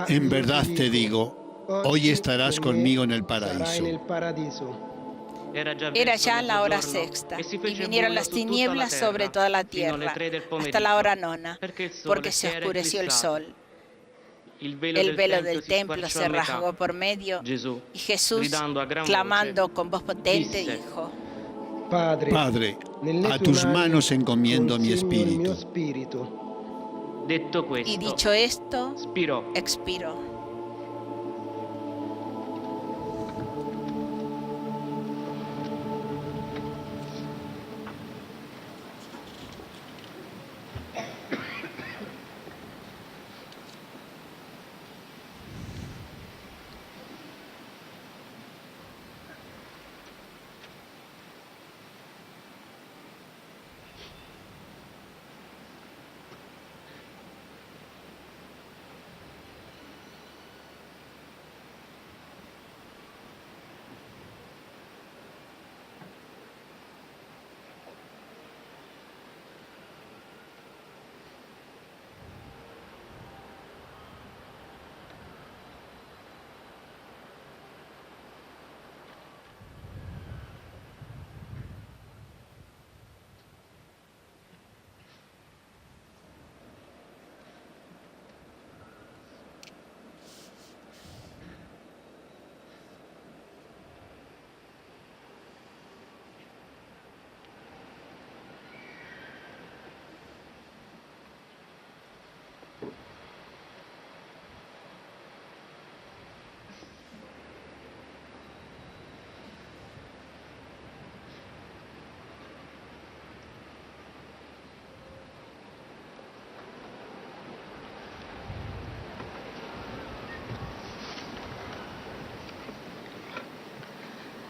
en verdad te digo, hoy estarás conmigo en el paraíso. Era ya la hora sexta, y vinieron las tinieblas sobre toda la tierra, hasta la hora nona, porque se oscureció el sol. El velo del templo se rasgó por medio, y Jesús, clamando con voz potente, dijo: Padre, a tus manos encomiendo mi espíritu. Y dicho esto, expiró.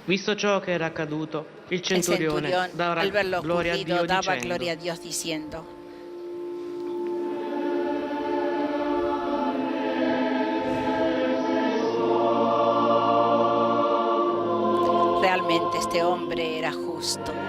Visto ciò che era accaduto, il centurione, al verlo gloria a ocurrido, Dio daba dicendo: gloria a Dios diciendo: realmente este hombre era justo.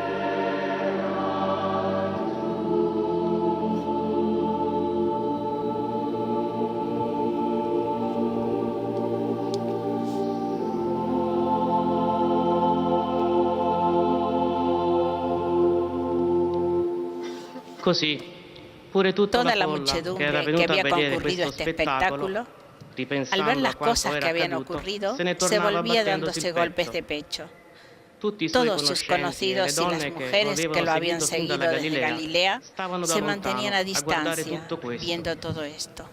Così, pure tutta Toda la folla muchedumbre che era que venuta a había vedere concurrido a questo este espectáculo, al ver las cosas que habían ocurrido, se volvía dándose golpes de pecho. Todos sus conocidos y las mujeres que lo habían seguido desde Galilea se mantenían a distancia viendo todo esto.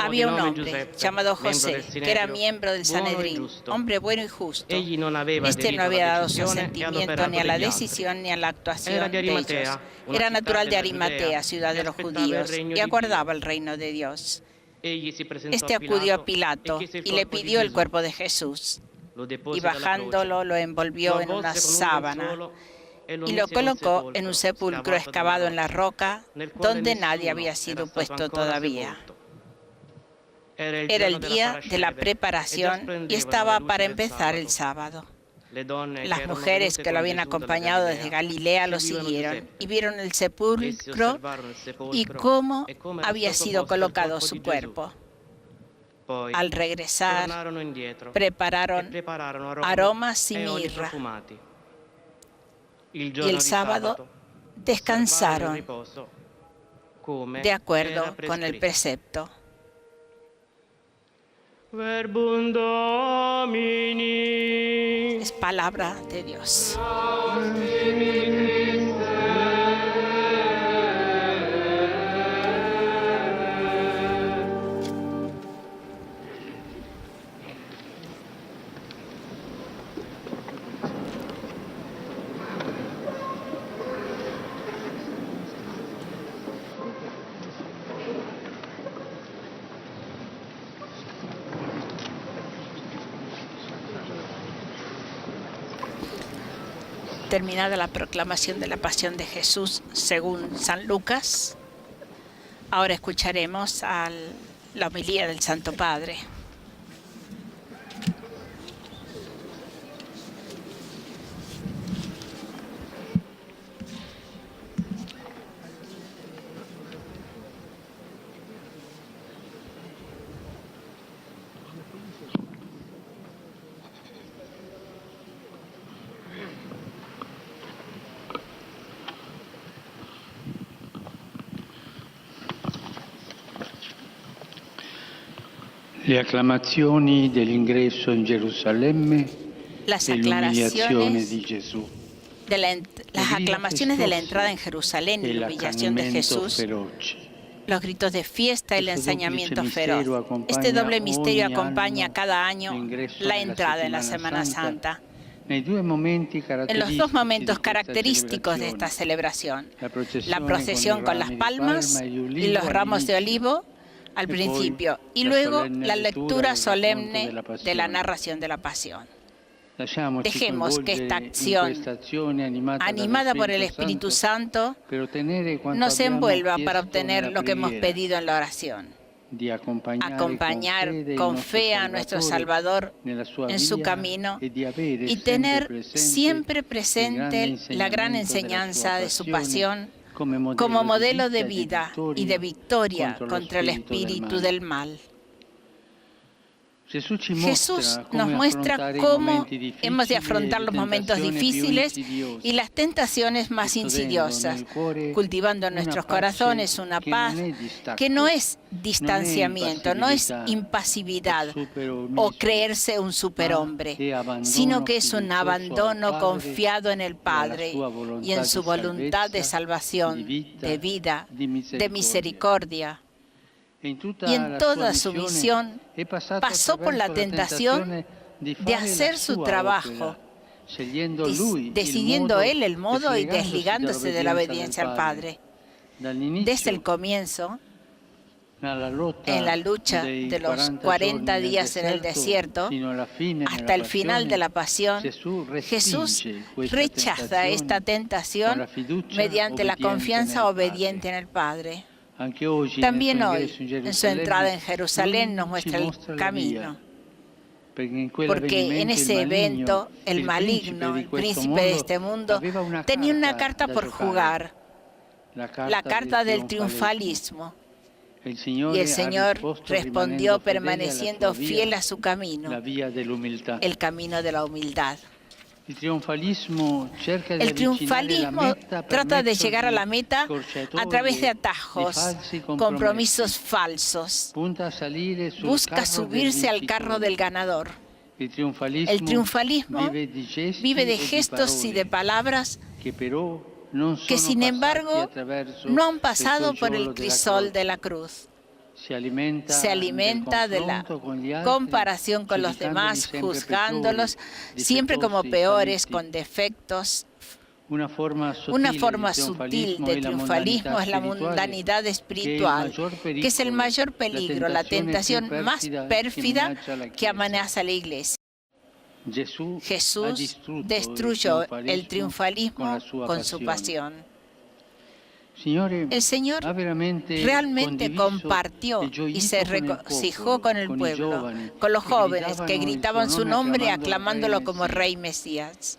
Había un hombre llamado José, que era miembro del Sanedrín, hombre bueno y justo. Este no había dado su asentimiento ni a la decisión ni a la actuación de ellos. Era natural de Arimatea, ciudad de los judíos, y aguardaba el reino de Dios. Este acudió a Pilato y le pidió el cuerpo de Jesús, y bajándolo lo envolvió en una sábana y lo colocó en un sepulcro excavado en la roca donde nadie había sido puesto todavía. Era el día de la preparación y estaba para empezar el sábado. Las mujeres que lo habían acompañado desde Galilea lo siguieron y vieron el sepulcro y cómo había sido colocado su cuerpo. Al regresar, prepararon aromas y mirra. Y el sábado descansaron de acuerdo con el precepto. Verbum Domini. Es palabra de Dios. Terminada la proclamación de la pasión de Jesús según San Lucas, ahora escucharemos la homilía del Santo Padre. Le acclamazioni dell'ingresso in Gerusalemme Las e l'umiliazione aclaraciones di Gesù. Las aclamaciones de la entrada en Jerusalén y E la humillación de l'accanimento Jesús, feroce. los gritos de fiesta y el Questo ensañamiento duplice feroz. mistero acompaña Este doble misterio ogni acompaña anno cada año l'ingresso la nella entrada en la Settimana Semana Santa. Nei due momenti En los dos momentos caratteristici característicos de esta celebración, la la procesión con las palmas y los ramos de olivo al principio, y luego la lectura solemne de la narración de la pasión. Dejemos que esta acción, animada por el Espíritu Santo, nos envuelva para obtener lo que hemos pedido en la oración. Acompañar con fe a nuestro Salvador en su camino y tener siempre presente la gran enseñanza de su pasión como modelo de vida y de victoria contra el espíritu del mal. Jesús nos muestra cómo hemos de afrontar los momentos difíciles y las tentaciones más insidiosas, cultivando en nuestros corazones una paz que no es distanciamiento, no es impasividad o creerse un superhombre, sino que es un abandono confiado en el Padre y en su voluntad de salvación, de vida, de misericordia. Y en toda su misión pasó por la tentación de hacer su trabajo, decidiendo él el modo y desligándose de la obediencia al Padre. Desde el comienzo, en la lucha de los 40 días en el desierto, hasta el final de la pasión, Jesús rechaza esta tentación mediante la confianza obediente en el Padre. También hoy, en su entrada en Jerusalén, nos muestra el camino. Porque en ese evento, el maligno, el príncipe de este mundo, tenía una carta por jugar, la carta del triunfalismo. Y el Señor respondió permaneciendo fiel a su camino, el camino de la humildad. El triunfalismo trata de llegar a la meta a través de atajos, compromisos falsos. Busca subirse al carro del ganador. El triunfalismo vive de gestos y de palabras que, sin embargo, no han pasado por el crisol de la cruz. Se alimenta de la comparación con los demás, juzgándolos siempre como peores, con defectos. Una forma sutil de triunfalismo es la mundanidad espiritual, que es el mayor peligro, la tentación más pérfida que amenaza a la Iglesia. Jesús destruyó el triunfalismo con su pasión. El Señor realmente compartió y se regocijó con el pueblo, con los jóvenes que gritaban su nombre aclamándolo como Rey Mesías.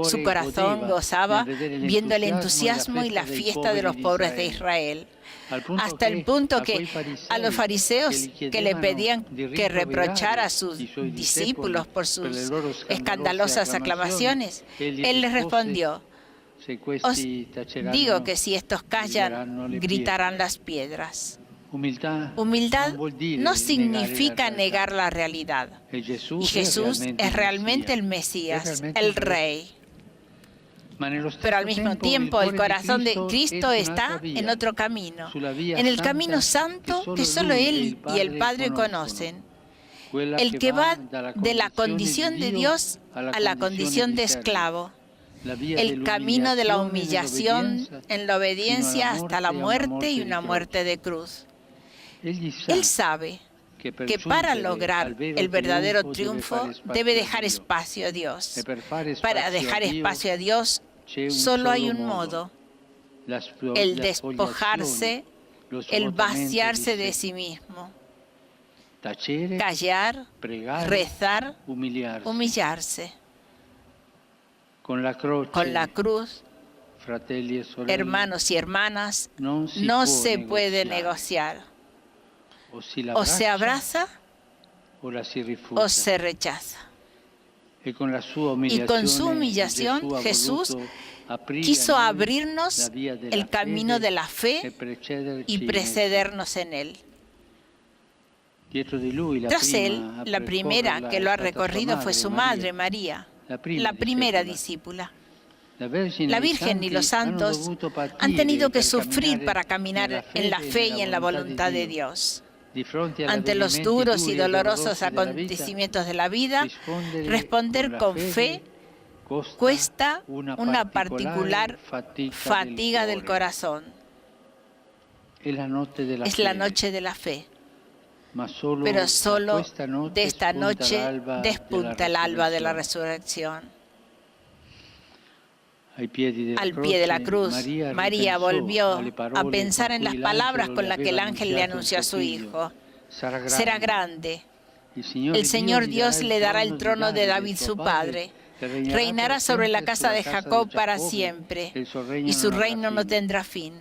Su corazón gozaba viendo el entusiasmo y la fiesta de los pobres de Israel, hasta el punto que a los fariseos que le pedían que reprochara a sus discípulos por sus escandalosas aclamaciones, Él les respondió: os digo que si estos callan, gritarán las piedras. Humildad no significa negar la realidad. Y Jesús es realmente el Mesías, el Rey. Pero al mismo tiempo el corazón de Cristo está en otro camino, en el camino santo que solo Él y el Padre conocen. El que va de la condición de Dios a la condición de esclavo. El camino de la humillación en la obediencia hasta la muerte y una muerte de cruz. Él sabe que para lograr el verdadero triunfo debe dejar espacio a Dios. Para dejar espacio a Dios solo hay un modo: el despojarse, el vaciarse de sí mismo. Callar, rezar, humillarse. Con la cruz, hermanos y hermanas, no se puede negociar. O se abraza o se rechaza. Y con su humillación Jesús quiso abrirnos el camino de la fe y precedernos en él. Tras él, la primera que lo ha recorrido fue su madre, María, la primera discípula. La Virgen y los santos han tenido que sufrir para caminar en la fe y en la voluntad de Dios. Ante los duros y dolorosos acontecimientos de la vida, responder con fe cuesta una particular fatiga del corazón. Es la noche de la fe. Pero solo de esta noche despunta el alba de la resurrección. Al pie de la cruz, María volvió a pensar en las palabras con las que el ángel le anunció a su hijo: será grande. El Señor Dios le dará el trono de David su padre. Reinará sobre la casa de Jacob para siempre, y su reino no tendrá fin.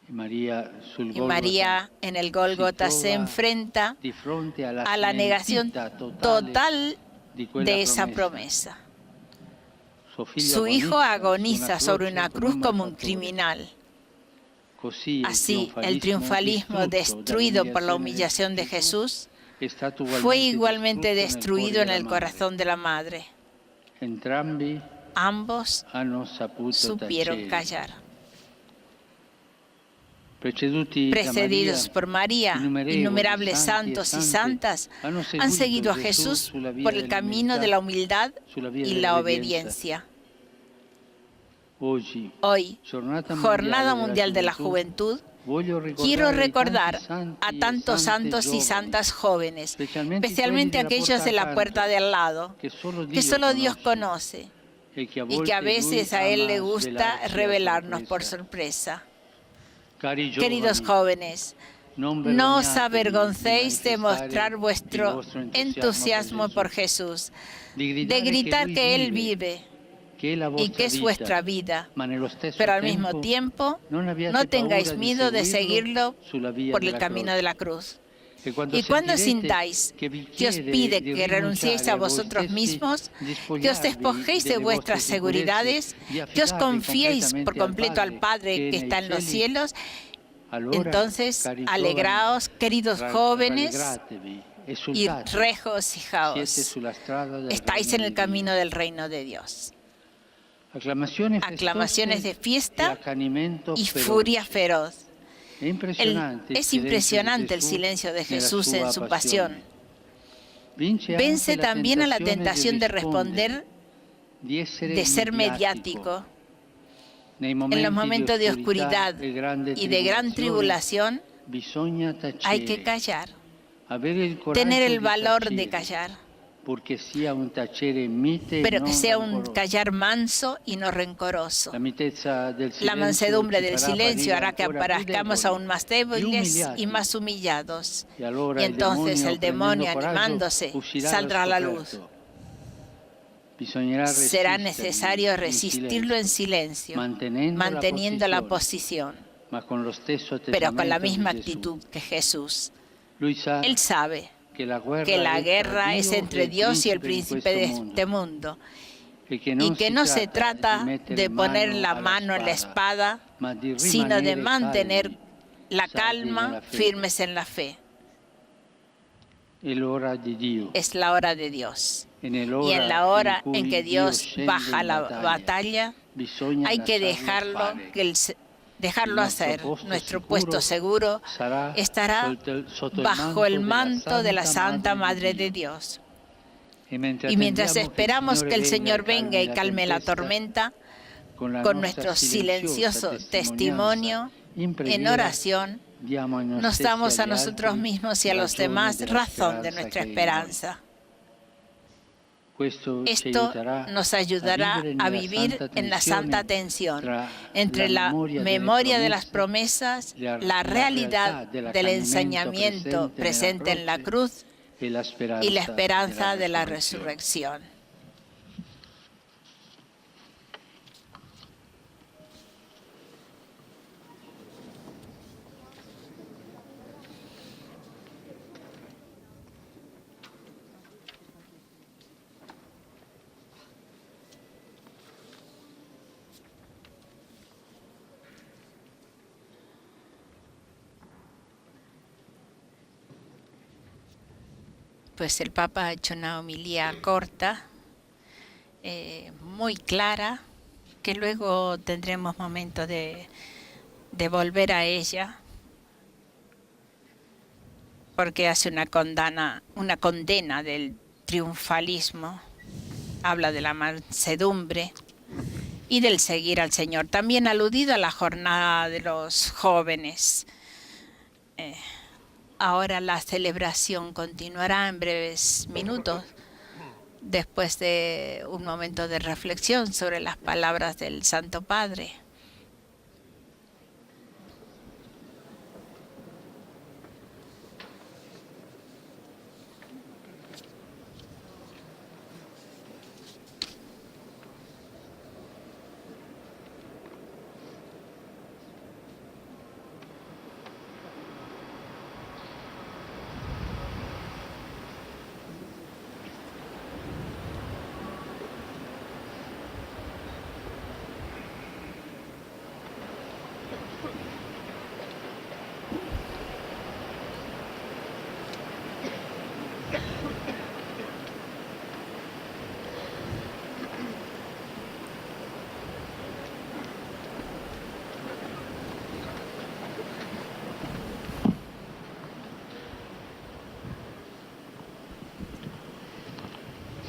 Y María en el Gólgota se enfrenta a la negación total de esa promesa. Su hijo agoniza sobre una cruz como un criminal. Así, el triunfalismo destruido por la humillación de Jesús fue igualmente destruido en el corazón de la madre. Ambos supieron callar. Precedidos por María, innumerables santos y santas han seguido a Jesús por el camino de la humildad y la obediencia. Hoy, Jornada Mundial de la Juventud, quiero recordar a tantos santos y santas jóvenes, especialmente aquellos de la puerta de al lado, que solo Dios conoce y que a veces a Él le gusta revelarnos por sorpresa. Queridos jóvenes, no os avergoncéis de mostrar vuestro entusiasmo por Jesús, de gritar que Él vive y que es vuestra vida, pero al mismo tiempo no tengáis miedo de seguirlo por el camino de la cruz. Y cuando sintáis que os pide que renunciéis a vosotros mismos, que os despojéis de vuestras seguridades, que os confiéis por completo al Padre que está en los cielos, entonces alegraos, queridos jóvenes, y regocijaos. Estáis en el camino del reino de Dios. Aclamaciones de fiesta y furia feroz. Es impresionante el silencio de Jesús en su pasión. Vence también a la tentación de responder, de ser mediático. En los momentos de oscuridad y de gran tribulación hay que callar, tener el valor de callar. pero que sea un callar manso y no rencoroso. La mansedumbre del silencio hará que aparezcamos aún más débiles y más humillados. Y entonces el demonio, animándose, saldrá a la luz. Será necesario resistirlo en silencio, manteniendo la posición, pero con la misma actitud que Jesús. Él sabe que la guerra es entre Dios y el príncipe de este mundo, y que no se trata de poner la mano en la espada, sino de mantener la calma, firmes en la fe. Es la hora de Dios. Y en la hora en que Dios baja la batalla, hay que dejarlo hacer. Nuestro puesto seguro estará bajo el manto de la Santa Madre de Dios. Y mientras esperamos que el Señor venga y calme la tormenta, con nuestro silencioso testimonio en oración, nos damos a nosotros mismos y a los demás razón de nuestra esperanza. Esto nos ayudará a vivir en la santa tensión entre la memoria de las promesas, la realidad del enseñamiento presente en la cruz y la esperanza de la resurrección. Pues el Papa ha hecho una homilía corta, muy clara, que luego tendremos momento de volver a ella, porque hace una condena del triunfalismo, habla de la mansedumbre y del seguir al Señor. También aludido a la jornada de los jóvenes. Ahora la celebración continuará en breves minutos, después de un momento de reflexión sobre las palabras del Santo Padre.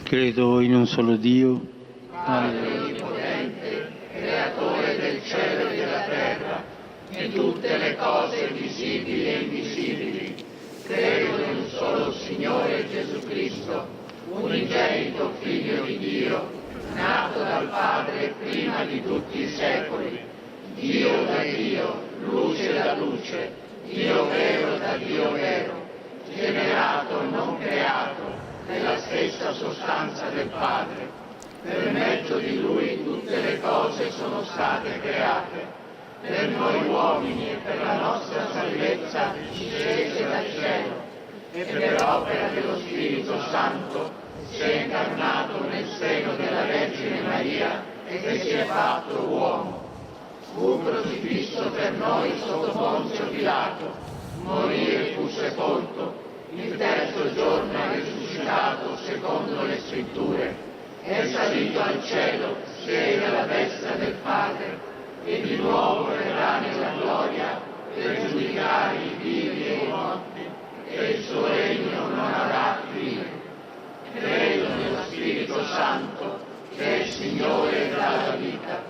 Credo in un solo Dio, Padre onnipotente, creatore del cielo e della terra, di tutte le cose visibili e invisibili. Credo in un solo Signore Gesù Cristo, unigenito Figlio di Dio, nato dal Padre prima di tutti i secoli, Dio da Dio, luce da luce, Dio vero da Dio vero, generato non creato, nella stessa sostanza del Padre. Per mezzo di Lui tutte le cose sono state create. Per noi uomini e per la nostra salvezza scese dal cielo e per opera dello Spirito Santo si è incarnato nel seno della Vergine Maria e si è fatto uomo. Fu crocifisso per noi sotto Ponzio Pilato, morì e fu sepolto. Il terzo giorno è risuscitato secondo le Scritture, è salito al cielo, siede alla destra del Padre, e di nuovo verrà nella gloria per giudicare i vivi e i morti, e il suo regno non avrà fine. Credo nello Spirito Santo, che è il Signore e dà la vita,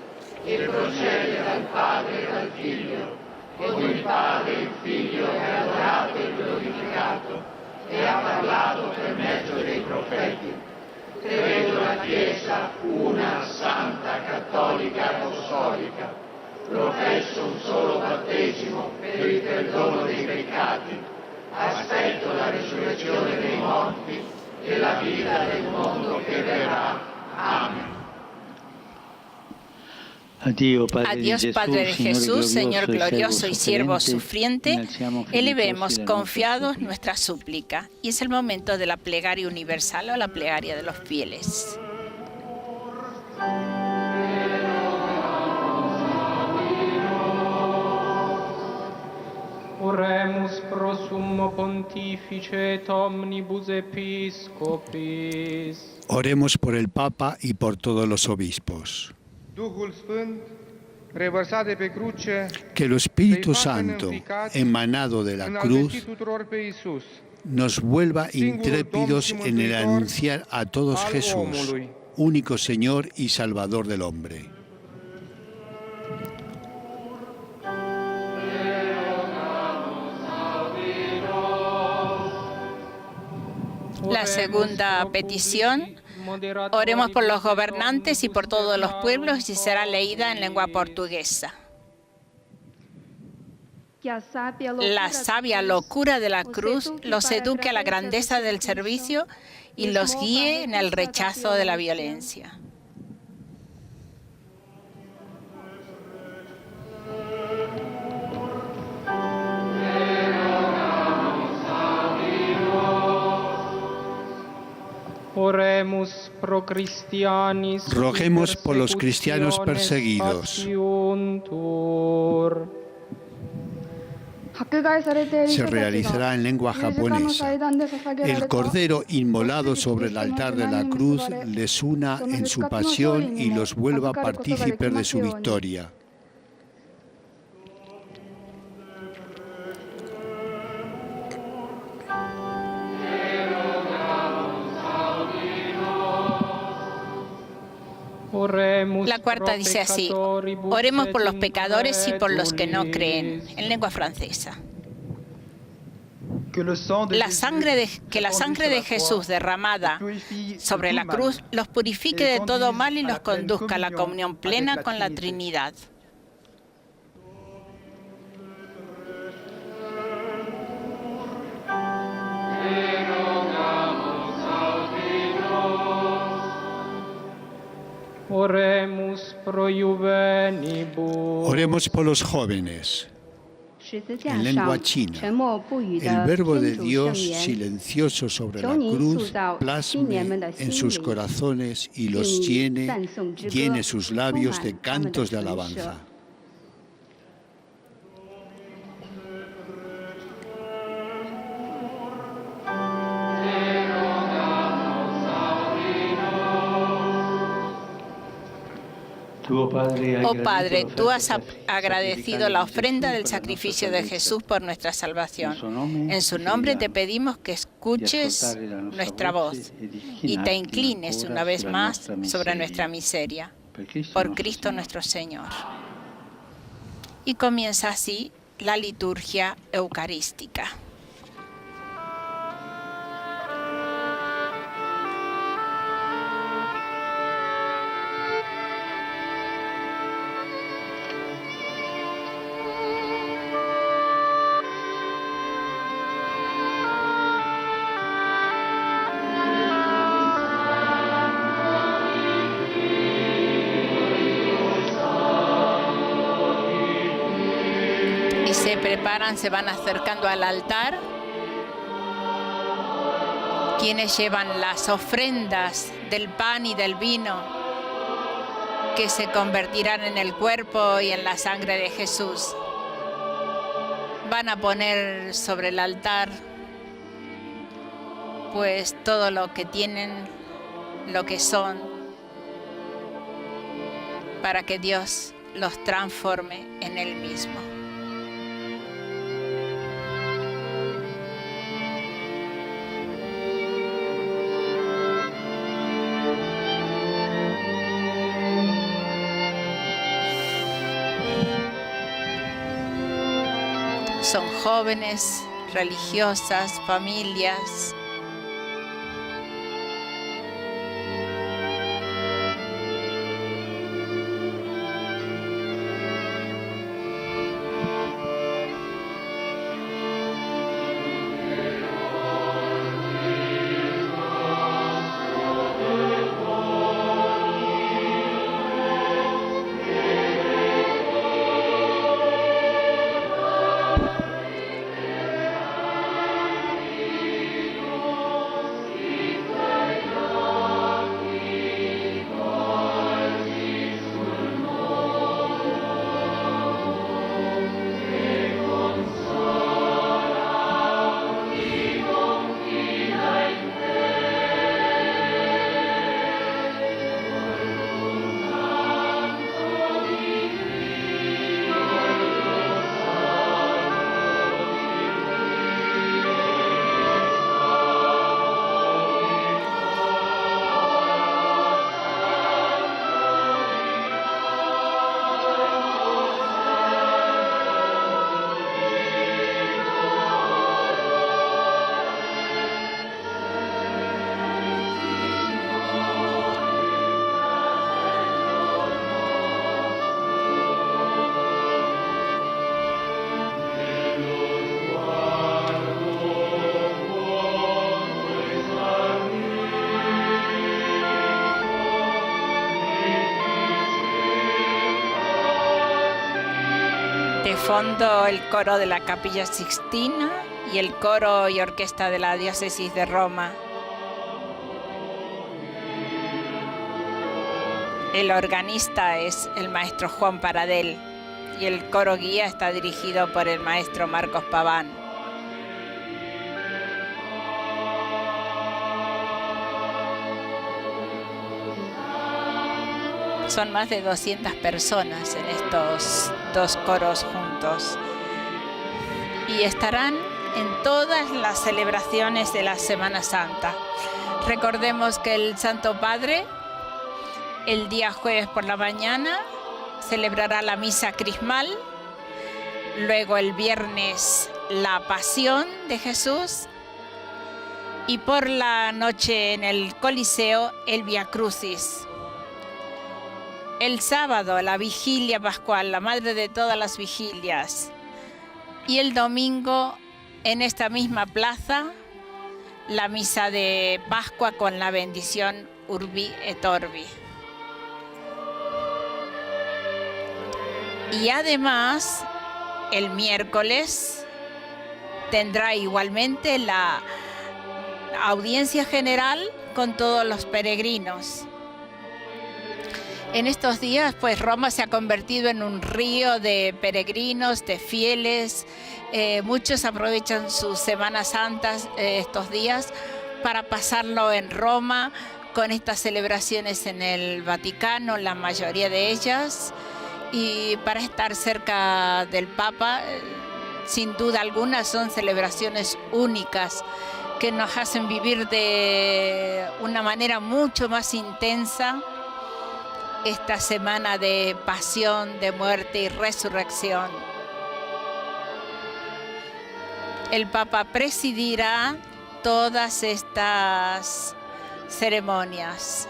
e procede dal Padre e dal Figlio, con il Padre e il Figlio è adorato e glorificato, e ha parlato per mezzo dei profeti. Credo la Chiesa una, santa, cattolica, apostolica. Professo un solo battesimo per il perdono dei peccati. Aspetto la risurrezione dei morti e la vita del mondo che verrà. Amen. A Dios, Padre de Jesús, Señor glorioso y siervo sufriente, elevemos confiados nuestra súplica. Y es el momento de la plegaria universal o la plegaria de los fieles. Oremus pro summo pontifice et omnibus episcopis. Oremos por el Papa y por todos los obispos. Que el Espíritu Santo, emanado de la cruz, nos vuelva intrépidos en el anunciar a todos Jesús, único Señor y Salvador del hombre. La segunda petición, oremos por los gobernantes y por todos los pueblos y será leída en lengua portuguesa. La sabia locura de la cruz los eduque a la grandeza del servicio y los guíe en el rechazo de la violencia. Oremus pro Christianis. Roguemos por los cristianos perseguidos. Se realizará en lengua japonesa. El Cordero inmolado sobre el altar de la cruz les una en su pasión y los vuelva partícipes de su victoria. La cuarta dice así: oremos por los pecadores y por los que no creen, en lengua francesa. Que la sangre de Jesús derramada sobre la cruz los purifique de todo mal y los conduzca a la comunión plena con la Trinidad. Oremus pro juvenibus. Oremos por los jóvenes. En lengua china, el Verbo de Dios silencioso sobre la cruz plasme en sus corazones y los llene sus labios de cantos de alabanza. Oh Padre, tú has agradecido la ofrenda del sacrificio de Jesús por nuestra salvación. En su nombre te pedimos que escuches nuestra voz y te inclines una vez más sobre nuestra miseria. Por Cristo nuestro Señor. Y comienza así la liturgia eucarística. Se van acercando al altar. Quienes llevan las ofrendas del pan y del vino que se convertirán en el cuerpo y en la sangre de Jesús. Van a poner sobre el altar pues todo lo que tienen, lo que son, para que Dios los transforme en Él mismo. Son jóvenes religiosas, familias. De fondo el coro de la Capilla Sixtina y el coro y orquesta de la Diócesis de Roma. El organista es el maestro Juan Paradel y el coro guía está dirigido por el maestro Marcos Paván. Son más de 200 personas en estos dos coros juntos y estarán en todas las celebraciones de la Semana Santa. Recordemos que el Santo Padre el día jueves por la mañana celebrará la misa crismal, luego el viernes la pasión de Jesús y por la noche en el Coliseo el Vía Crucis. El sábado, la vigilia pascual, la madre de todas las vigilias. Y el domingo, en esta misma plaza, la misa de Pascua con la bendición Urbi et Orbi. Y además, el miércoles tendrá igualmente la audiencia general con todos los peregrinos. En estos días, pues Roma se ha convertido en un río de peregrinos, de fieles. Muchos aprovechan sus Semanas Santas estos días para pasarlo en Roma con estas celebraciones en el Vaticano, la mayoría de ellas, y para estar cerca del Papa. Sin duda alguna son celebraciones únicas que nos hacen vivir de una manera mucho más intensa esta semana de pasión, de muerte y resurrección. El Papa presidirá todas estas ceremonias.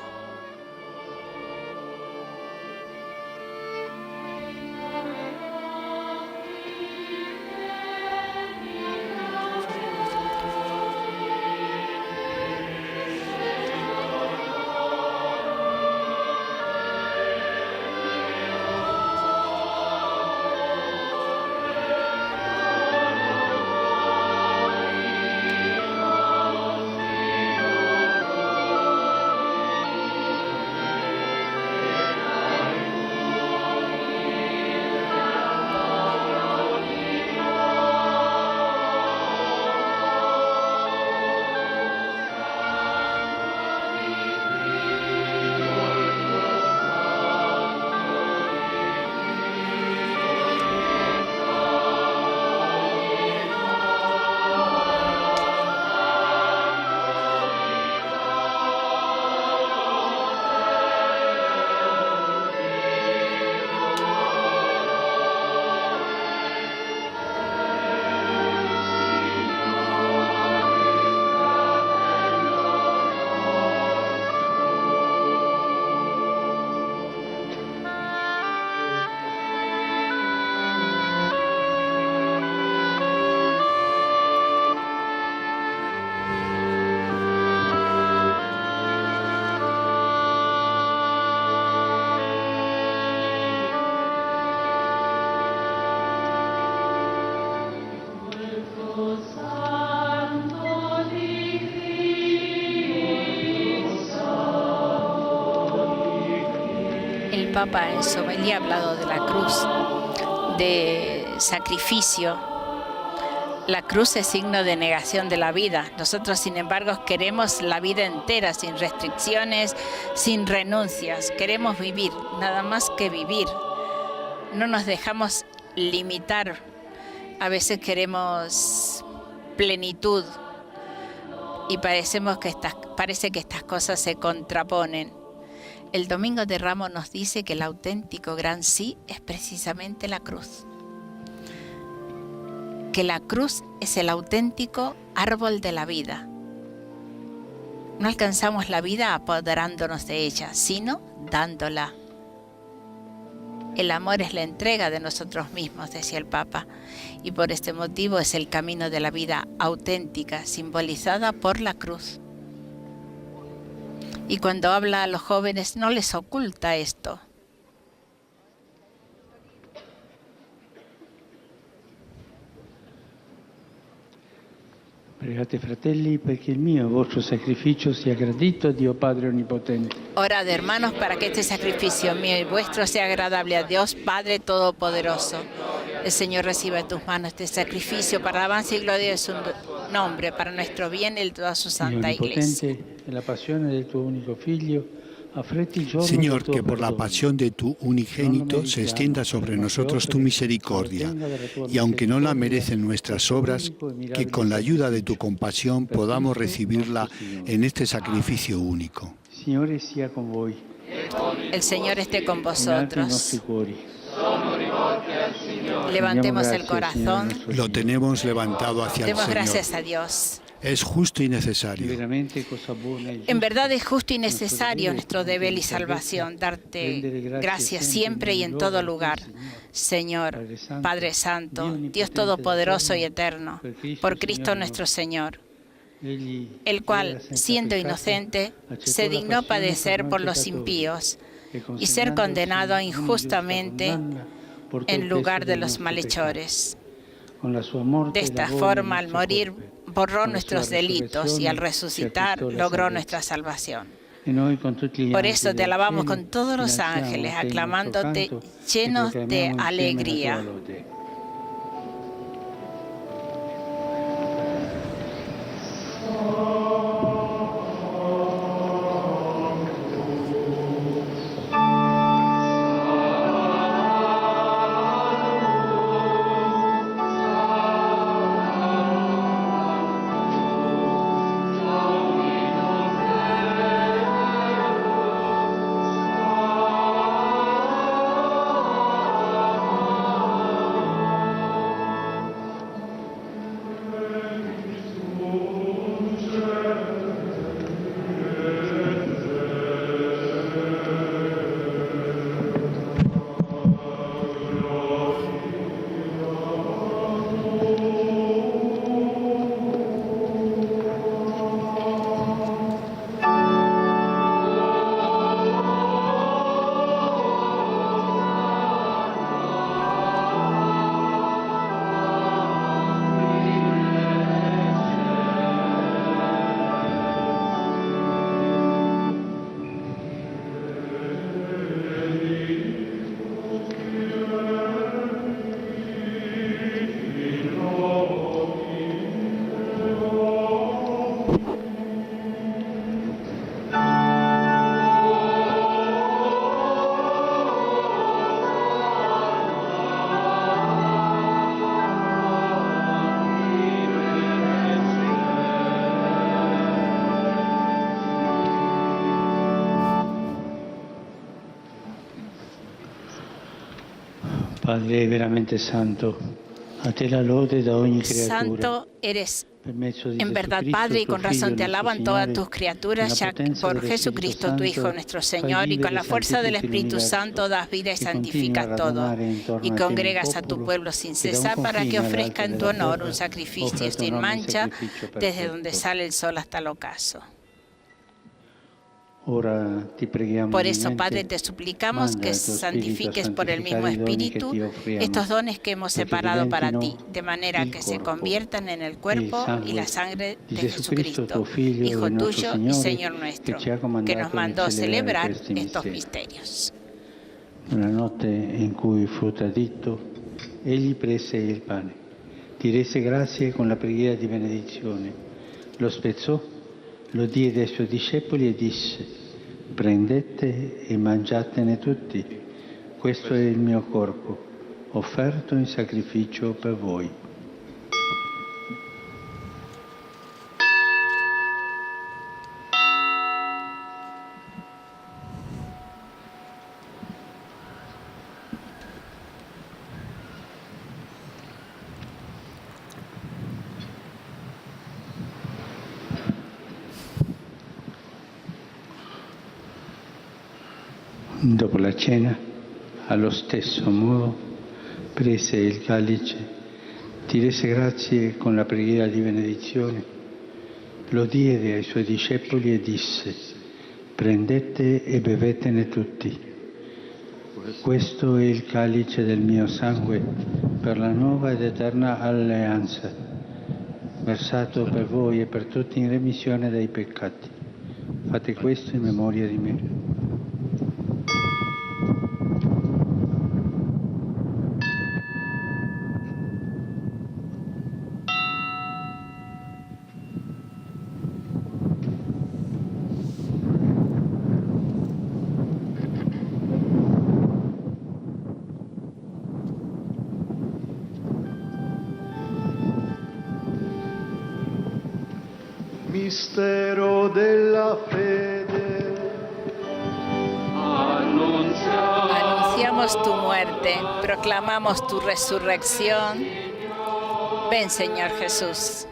Papa en su homilía ha hablado de la cruz, de sacrificio. La cruz es signo de negación de la vida. Nosotros, sin embargo, queremos la vida entera, sin restricciones, sin renuncias. Queremos vivir, nada más que vivir. No nos dejamos limitar. A veces queremos plenitud y parece que estas cosas se contraponen. El Domingo de Ramos nos dice que el auténtico gran sí es precisamente la cruz. Que la cruz es el auténtico árbol de la vida. No alcanzamos la vida apoderándonos de ella, sino dándola. El amor es la entrega de nosotros mismos, decía el Papa, y por este motivo es el camino de la vida auténtica, simbolizada por la cruz. Y cuando habla a los jóvenes no les oculta esto. Pregate, fratelli, perché il mio e il vostro sacrificio sia gradito a Dio Padre Onnipotente. Orad, hermanos, para que este sacrificio mío y vuestro sea agradable a Dios Padre Todopoderoso. El Señor reciba en tus manos este sacrificio para alabanza y gloria de su nombre, para nuestro bien y de toda su santa Iglesia. La pasión del tu único Figlio, Señor, que por la pasión de tu unigénito se extienda sobre nosotros tu misericordia, y aunque no la merecen nuestras obras, que con la ayuda de tu compasión podamos recibirla en este sacrificio único. El Señor esté con vosotros. Levantemos el corazón. Lo tenemos levantado hacia el Demos Señor. gracias a Dios. Es justo y necesario. En verdad es justo y necesario nuestro deber y salvación, darte gracias siempre y en todo lugar, Señor, Padre Santo, Dios Todopoderoso y Eterno, por Cristo nuestro Señor, el cual, siendo inocente, se dignó padecer por los impíos y ser condenado injustamente en lugar de los malhechores. De esta forma, al morir, borró nuestros delitos y al resucitar logró nuestra salvación. Por eso te alabamos con todos los ángeles, aclamándote llenos de alegría. Padre veramente santo, a te la lode da ogni creatura. Santo eres en verdad, Padre, y con razón te alaban todas tus criaturas, ya por Jesucristo, tu Hijo, nuestro Señor, y con la fuerza del Espíritu Santo das vida y santificas todo, y congregas a tu pueblo sin cesar para que ofrezca en tu honor un sacrificio sin mancha, desde donde sale el sol hasta el ocaso. Por eso, Padre, te suplicamos que santifiques por el mismo Espíritu estos dones que hemos separado para ti, de manera que se conviertan en el cuerpo y la sangre de Jesucristo, Hijo tuyo y Señor nuestro, que nos mandó celebrar estos misterios. Nella notte in cui fu tradito, egli prese il pane, ti rese grazie con la preghiera di benedizione, lo spezzò, lo diede ai suoi discepoli e disse: prendete e mangiatene tutti, questo è il mio corpo, offerto in sacrificio per voi. Dopo la cena, allo stesso modo, prese il calice, ti rese grazie con la preghiera di benedizione, lo diede ai suoi discepoli e disse: prendete e bevetene tutti. Questo è il calice del mio sangue per la nuova ed eterna alleanza, versato per voi e per tutti in remissione dei peccati. Fate questo in memoria di me. Mistero della fede. Anunciamos tu muerte, proclamamos tu resurrección. Ven, Señor Jesús.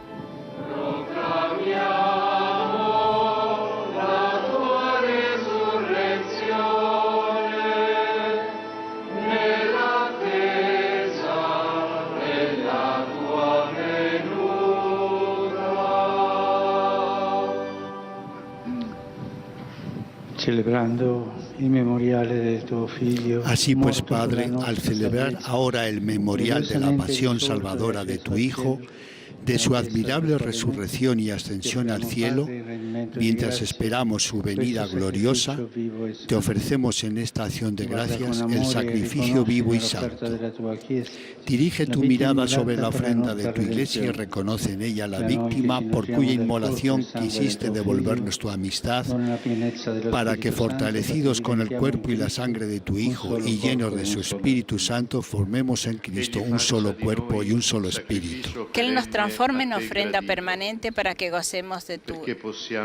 Así pues, Padre, al celebrar ahora el memorial de la pasión salvadora de tu Hijo, de su admirable resurrección y ascensión al cielo, mientras esperamos su venida gloriosa, te ofrecemos en esta acción de gracias el sacrificio vivo y santo. Dirige tu mirada sobre la ofrenda de tu Iglesia y reconoce en ella la víctima por cuya inmolación quisiste devolvernos tu amistad, para que, fortalecidos con el cuerpo y la sangre de tu Hijo y llenos de su Espíritu Santo, formemos en Cristo un solo cuerpo y un solo espíritu. Que Él nos transforme en ofrenda permanente para que gocemos de tu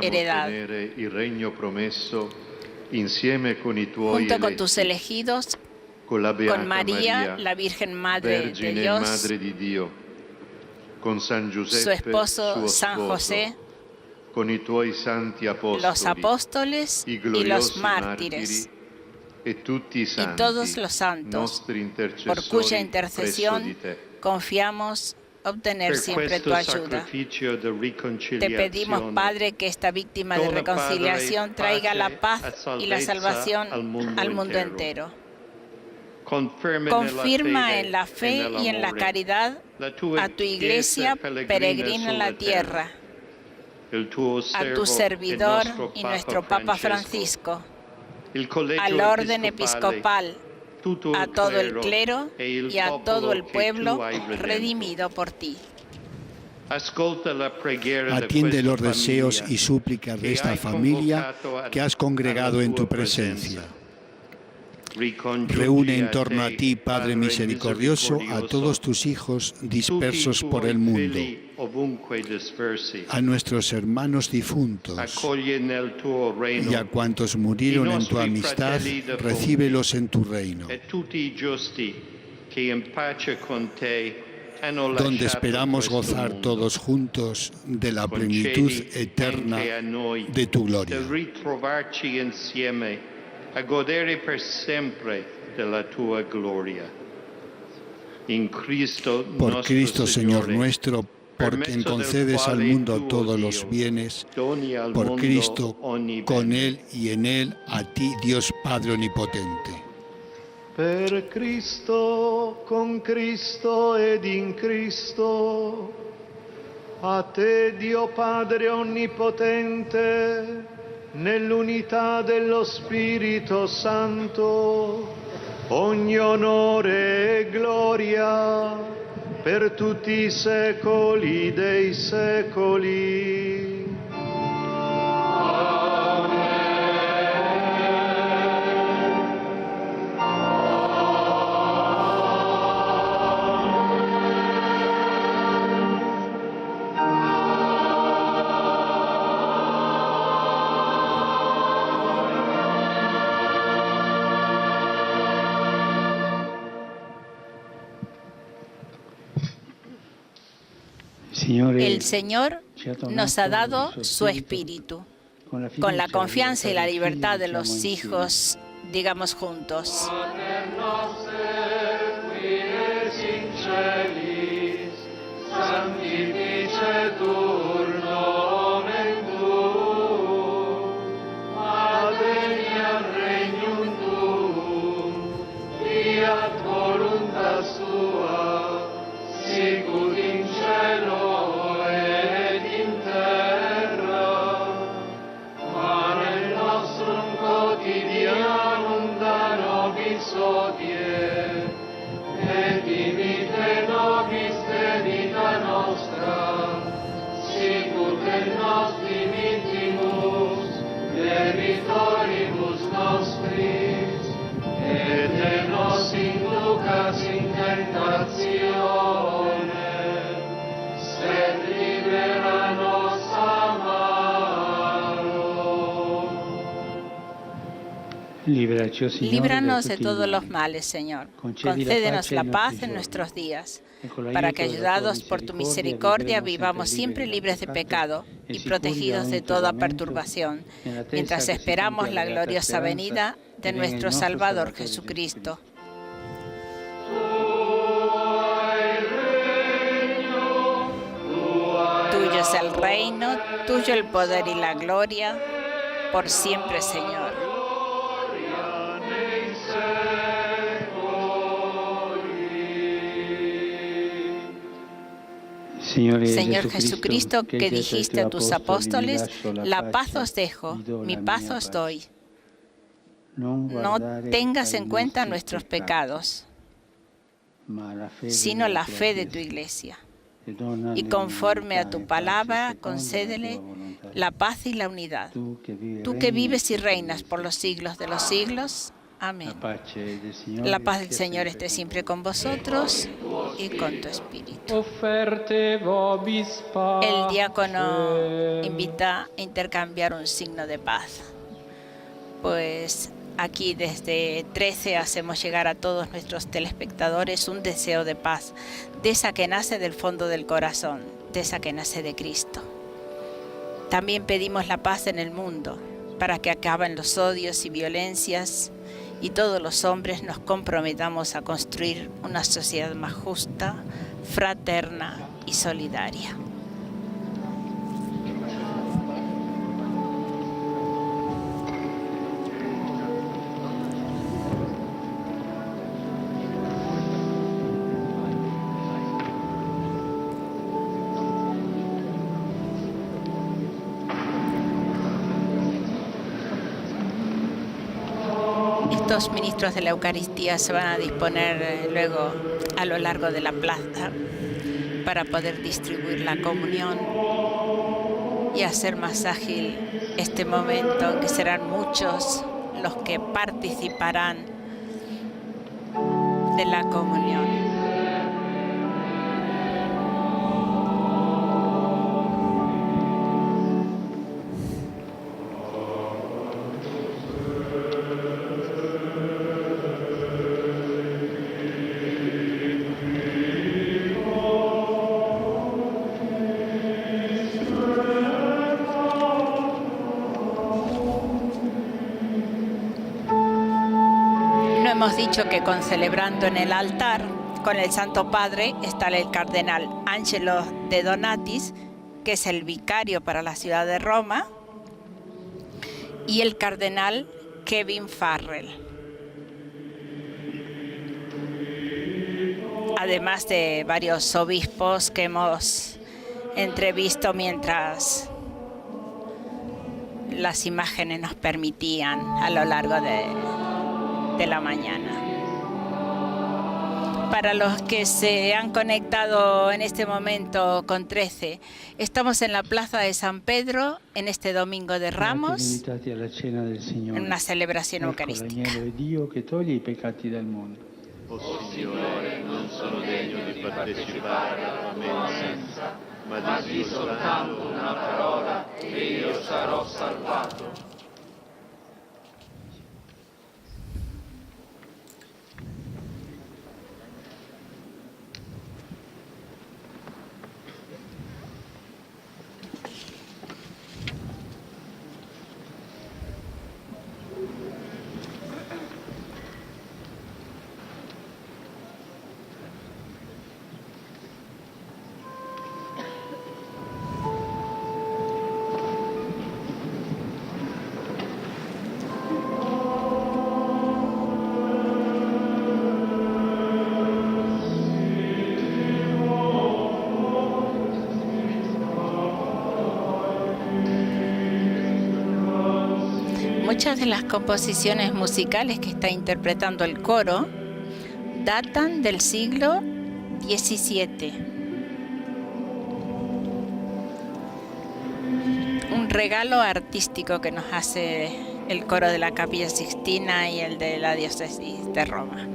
heredad. Junto con tus elegidos, con María, la Virgen Madre de Dios, su esposo San José, los apóstoles y los mártires, y todos los santos, por cuya intercesión confiamos obtener siempre tu ayuda. Te pedimos, Padre, que esta víctima de reconciliación traiga la paz y la salvación al mundo entero. Confirma en la fe y en la caridad a tu Iglesia peregrina en la tierra, a tu servidor y nuestro Papa Francisco, al orden episcopal, a todo el clero y a todo el pueblo redimido por ti. Atiende los deseos y súplicas de esta familia que has congregado en tu presencia. Reúne en torno a ti, Padre misericordioso, a todos tus hijos dispersos por el mundo, a nuestros hermanos difuntos y a cuantos murieron en tu amistad, recíbelos en tu reino, donde esperamos gozar todos juntos de la plenitud eterna de tu gloria. A godere per sempre della tua gloria. Por Cristo, Señor nuestro, por quien concedes al mundo todos los bienes, por Cristo, con Él y en Él, a ti, Dios Padre Omnipotente. Per Cristo, con Cristo ed in Cristo, a te, Dio Padre Onnipotente, nell'unità dello Spirito Santo, ogni onore e gloria per tutti i secoli dei secoli. El Señor nos ha dado su Espíritu. Con la confianza y la libertad de los hijos, digamos juntos. Líbranos de todos los males, Señor. Concédenos la paz en nuestros días, para que, ayudados por tu misericordia, vivamos siempre libres de pecado y protegidos de toda perturbación, mientras esperamos la gloriosa venida de nuestro Salvador Jesucristo. Tuyo es el reino, tuyo el poder y la gloria, por siempre, Señor. Señor Jesucristo, que dijiste a tus apóstoles, la paz os dejo, mi paz os doy. No tengas en cuenta nuestros pecados, sino la fe de tu Iglesia. Y conforme a tu palabra, concédele la paz y la unidad. Tú que vives y reinas por los siglos de los siglos. Amén. La paz del Señor esté siempre con vosotros y con tu espíritu. El diácono invita a intercambiar un signo de paz. Pues aquí desde 13 hacemos llegar a todos nuestros telespectadores un deseo de paz, de esa que nace del fondo del corazón, de esa que nace de Cristo. También pedimos la paz en el mundo, para que acaben los odios y violencias, y todos los hombres nos comprometamos a construir una sociedad más justa, fraterna y solidaria. Estos ministros de la Eucaristía se van a disponer luego a lo largo de la plaza para poder distribuir la comunión y hacer más ágil este momento en que serán muchos los que participarán de la comunión. Hemos dicho que concelebrando en el altar con el Santo Padre está el cardenal Angelo de Donatis, que es el vicario para la ciudad de Roma, y el cardenal Kevin Farrell. Además de varios obispos que hemos entrevisto mientras las imágenes nos permitían a lo largo de la mañana. Para los que se han conectado en este momento con 13, estamos en la Plaza de San Pedro en este Domingo de Ramos, en una celebración eucarística. Oh Signore, non sono degno di partecipare alla mensa, ma di soltanto una parola e io sarò salvato. Muchas de las composiciones musicales que está interpretando el coro datan del siglo XVII. Un regalo artístico que nos hace el coro de la Capilla Sixtina y el de la Diócesis de Roma.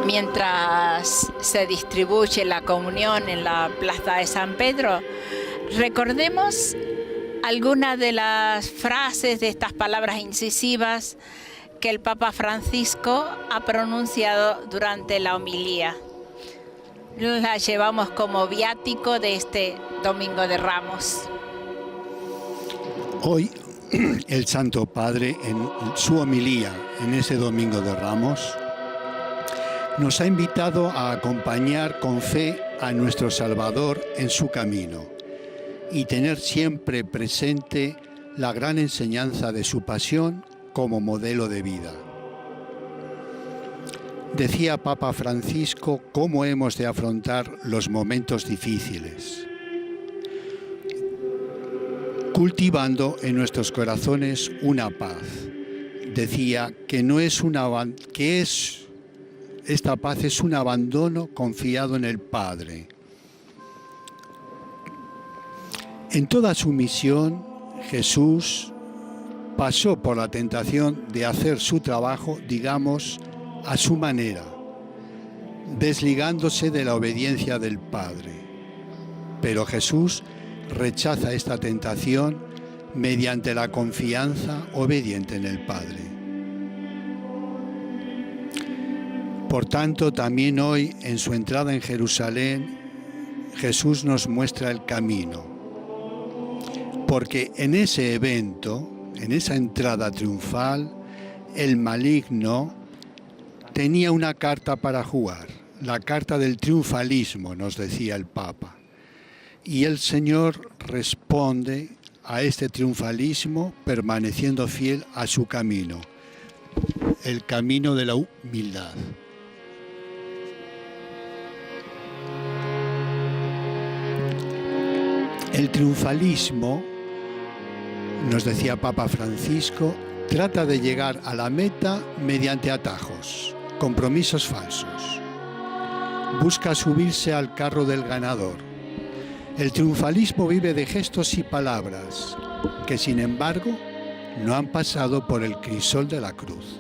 Mientras se distribuye la comunión en la Plaza de San Pedro, recordemos algunas de las frases de estas palabras incisivas que el Papa Francisco ha pronunciado durante la homilía. Las llevamos como viático de este Domingo de Ramos. Hoy el Santo Padre, en su homilía en ese Domingo de Ramos, nos ha invitado a acompañar con fe a nuestro Salvador en su camino y tener siempre presente la gran enseñanza de su pasión como modelo de vida. Decía Papa Francisco cómo hemos de afrontar los momentos difíciles, cultivando en nuestros corazones una paz. Decía que esta paz es un abandono confiado en el Padre. En toda su misión, Jesús pasó por la tentación de hacer su trabajo, digamos, a su manera, desligándose de la obediencia del Padre. Pero Jesús rechaza esta tentación mediante la confianza obediente en el Padre. Por tanto, también hoy, en su entrada en Jerusalén, Jesús nos muestra el camino. Porque en ese evento, en esa entrada triunfal, el maligno tenía una carta para jugar, la carta del triunfalismo, nos decía el Papa. Y el Señor responde a este triunfalismo permaneciendo fiel a su camino, el camino de la humildad. El triunfalismo, nos decía Papa Francisco, trata de llegar a la meta mediante atajos, compromisos falsos. Busca subirse al carro del ganador. El triunfalismo vive de gestos y palabras que, sin embargo, no han pasado por el crisol de la cruz.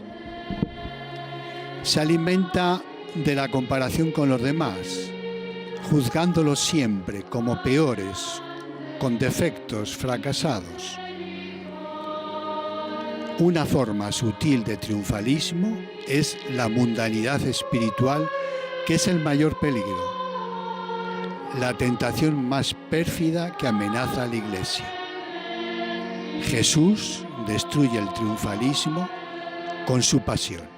Se alimenta de la comparación con los demás, juzgándolos siempre como peores, con defectos, fracasados. Una forma sutil de triunfalismo es la mundanidad espiritual, que es el mayor peligro, la tentación más pérfida que amenaza a la Iglesia. Jesús destruye el triunfalismo con su pasión.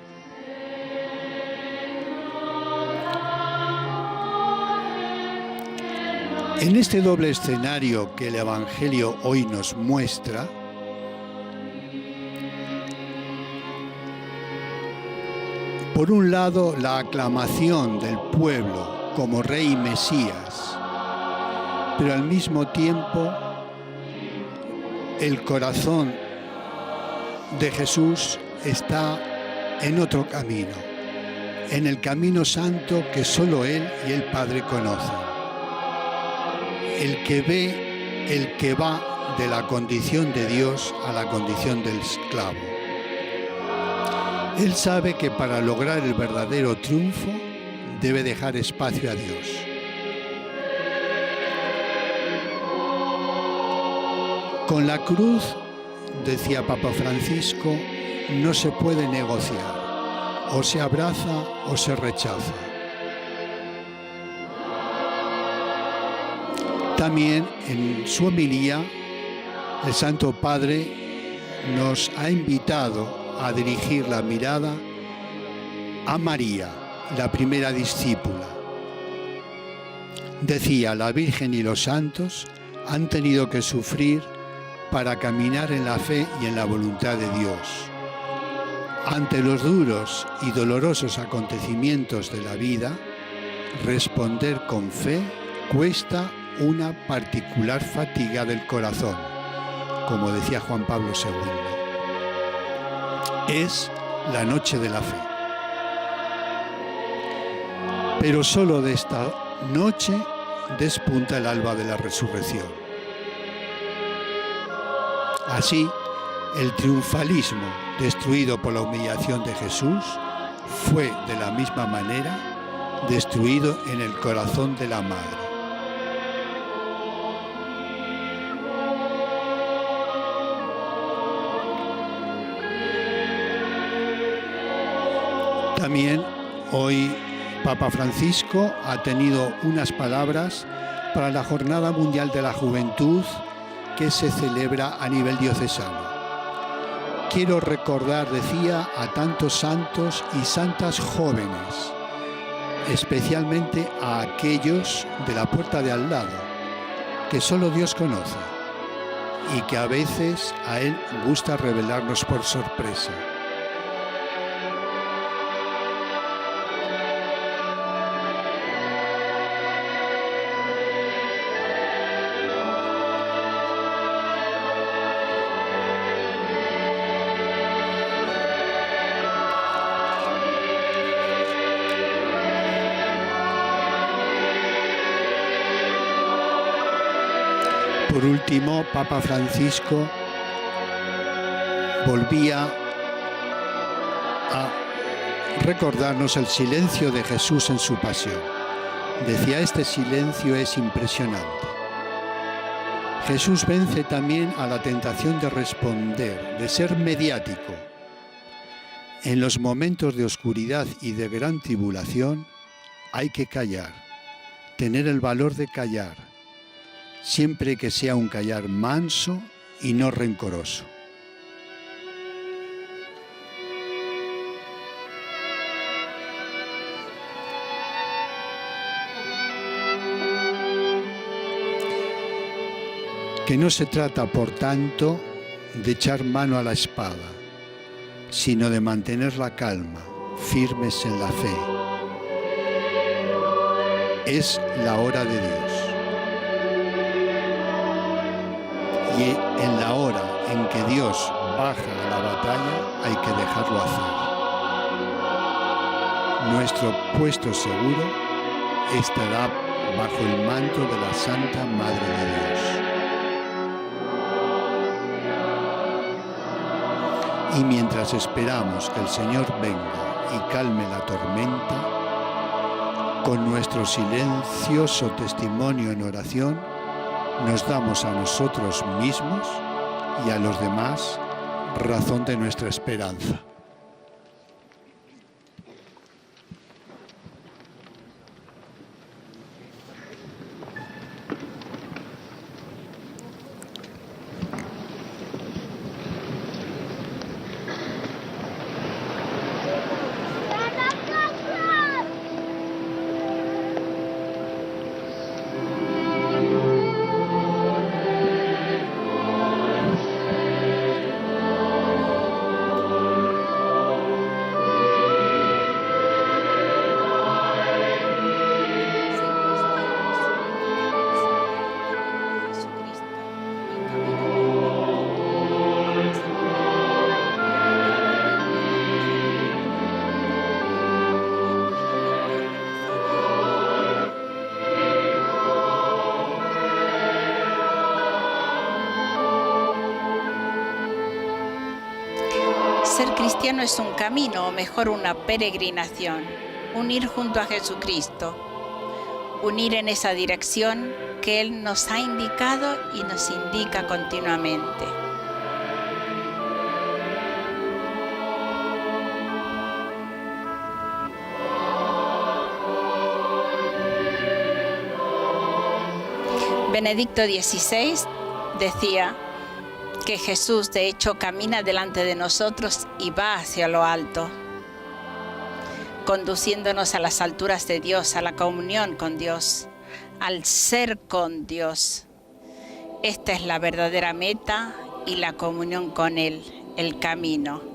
En este doble escenario que el Evangelio hoy nos muestra, por un lado, la aclamación del pueblo como rey Mesías, pero al mismo tiempo el corazón de Jesús está en otro camino, en el camino santo que solo Él y el Padre conocen. El que ve, el que va de la condición de Dios a la condición del esclavo. Él sabe que para lograr el verdadero triunfo debe dejar espacio a Dios. Con la cruz, decía Papa Francisco, no se puede negociar, o se abraza o se rechaza. También en su homilía, el Santo Padre nos ha invitado a dirigir la mirada a María, la primera discípula. Decía, la Virgen y los santos han tenido que sufrir para caminar en la fe y en la voluntad de Dios. Ante los duros y dolorosos acontecimientos de la vida, responder con fe cuesta una particular fatiga del corazón, como decía Juan Pablo II. Es la noche de la fe. Pero solo de esta noche despunta el alba de la resurrección. Así, el triunfalismo destruido por la humillación de Jesús fue de la misma manera destruido en el corazón de la Madre. También hoy Papa Francisco ha tenido unas palabras para la Jornada Mundial de la Juventud que se celebra a nivel diocesano. Quiero recordar, decía, a tantos santos y santas jóvenes, especialmente a aquellos de la puerta de al lado, que solo Dios conoce y que a veces a Él gusta revelarnos por sorpresa. Por último, Papa Francisco volvía a recordarnos el silencio de Jesús en su pasión. Decía, este silencio es impresionante. Jesús vence también a la tentación de responder, de ser mediático. En los momentos de oscuridad y de gran tribulación hay que callar, tener el valor de callar, siempre que sea un callar manso y no rencoroso. Que no se trata, por tanto, de echar mano a la espada, sino de mantener la calma, firmes en la fe. Es la hora de Dios. Y en la hora en que Dios baja a la batalla, hay que dejarlo hacer. Nuestro puesto seguro estará bajo el manto de la Santa Madre de Dios. Y mientras esperamos que el Señor venga y calme la tormenta, con nuestro silencioso testimonio en oración, nos damos a nosotros mismos y a los demás razón de nuestra esperanza. Ser cristiano es un camino, o mejor una peregrinación, unir junto a Jesucristo, unir en esa dirección que Él nos ha indicado y nos indica continuamente. Benedicto XVI decía que Jesús de hecho camina delante de nosotros y va hacia lo alto, conduciéndonos a las alturas de Dios, a la comunión con Dios, al ser con Dios. Esta es la verdadera meta y la comunión con Él, el camino.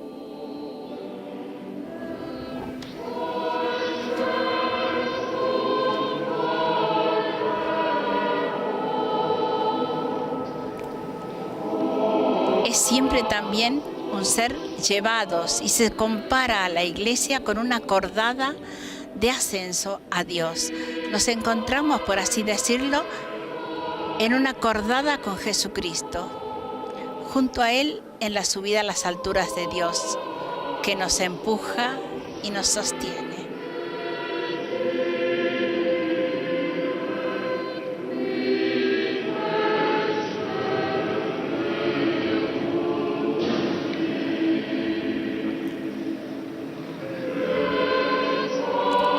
Es siempre también un ser llevados y se compara a la Iglesia con una cordada de ascenso a Dios. Nos encontramos, por así decirlo, en una cordada con Jesucristo, junto a Él en la subida a las alturas de Dios, que nos empuja y nos sostiene.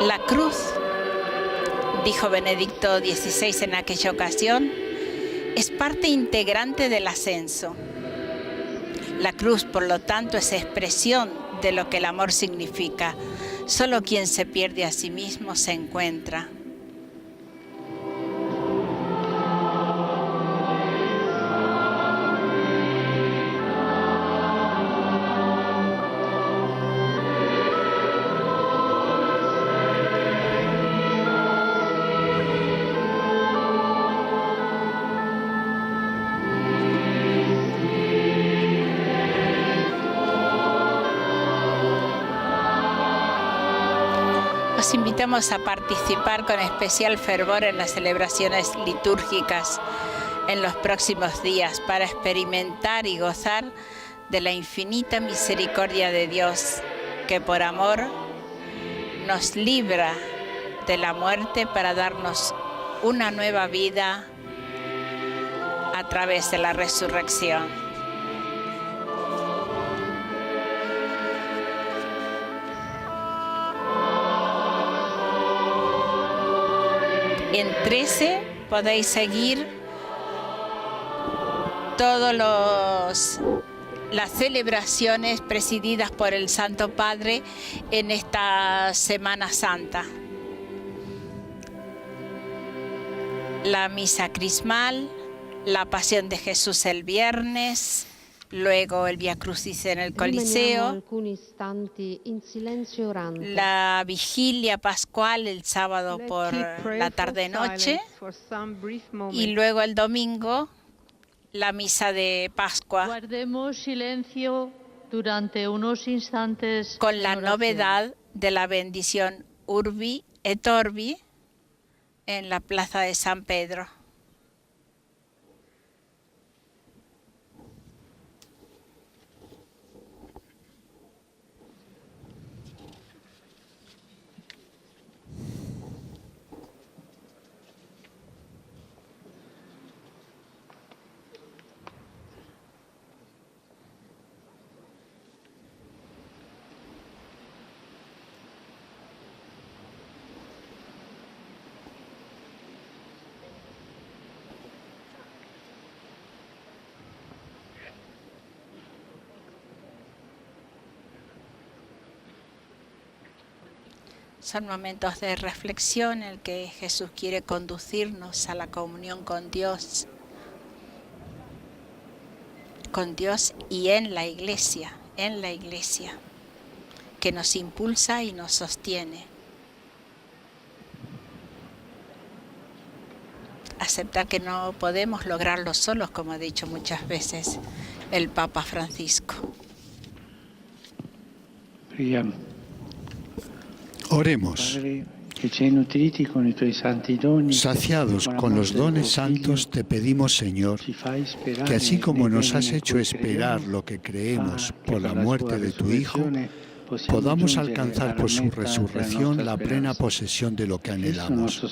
La cruz, dijo Benedicto XVI en aquella ocasión, es parte integrante del ascenso. La cruz, por lo tanto, es expresión de lo que el amor significa. Solo quien se pierde a sí mismo se encuentra. Os invitamos a participar con especial fervor en las celebraciones litúrgicas en los próximos días para experimentar y gozar de la infinita misericordia de Dios, que por amor nos libra de la muerte para darnos una nueva vida a través de la resurrección. En 13 podéis seguir todas las celebraciones presididas por el Santo Padre en esta Semana Santa. La misa crismal, la Pasión de Jesús el viernes, luego el Via Crucis en el Coliseo, la vigilia pascual el sábado por la tarde-noche y luego el domingo la misa de Pascua. Guardemos silencio durante unos instantes con la novedad de la bendición Urbi et Orbi en la plaza de San Pedro. Son momentos de reflexión en el que Jesús quiere conducirnos a la comunión con Dios y en la Iglesia, que nos impulsa y nos sostiene. Aceptar que no podemos lograrlo solos, como ha dicho muchas veces el Papa Francisco. Oremos. Saciados con los dones santos, te pedimos, Señor, que así como nos has hecho esperar lo que creemos por la muerte de tu Hijo, podamos alcanzar por su resurrección la plena posesión de lo que anhelamos.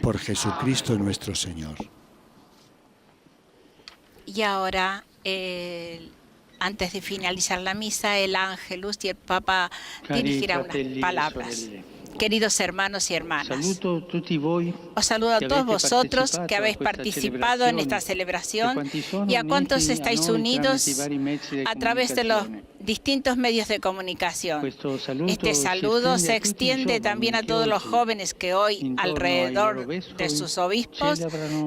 Por Jesucristo nuestro Señor. Y ahora, antes de finalizar la misa, el Ángelus y el Papa dirigirán unas palabras. Queridos hermanos y hermanas, os saludo a todos vosotros que habéis participado en esta celebración y a cuantos estáis unidos a través de los distintos medios de comunicación. Este saludo se extiende también a todos los jóvenes que hoy, alrededor de sus obispos,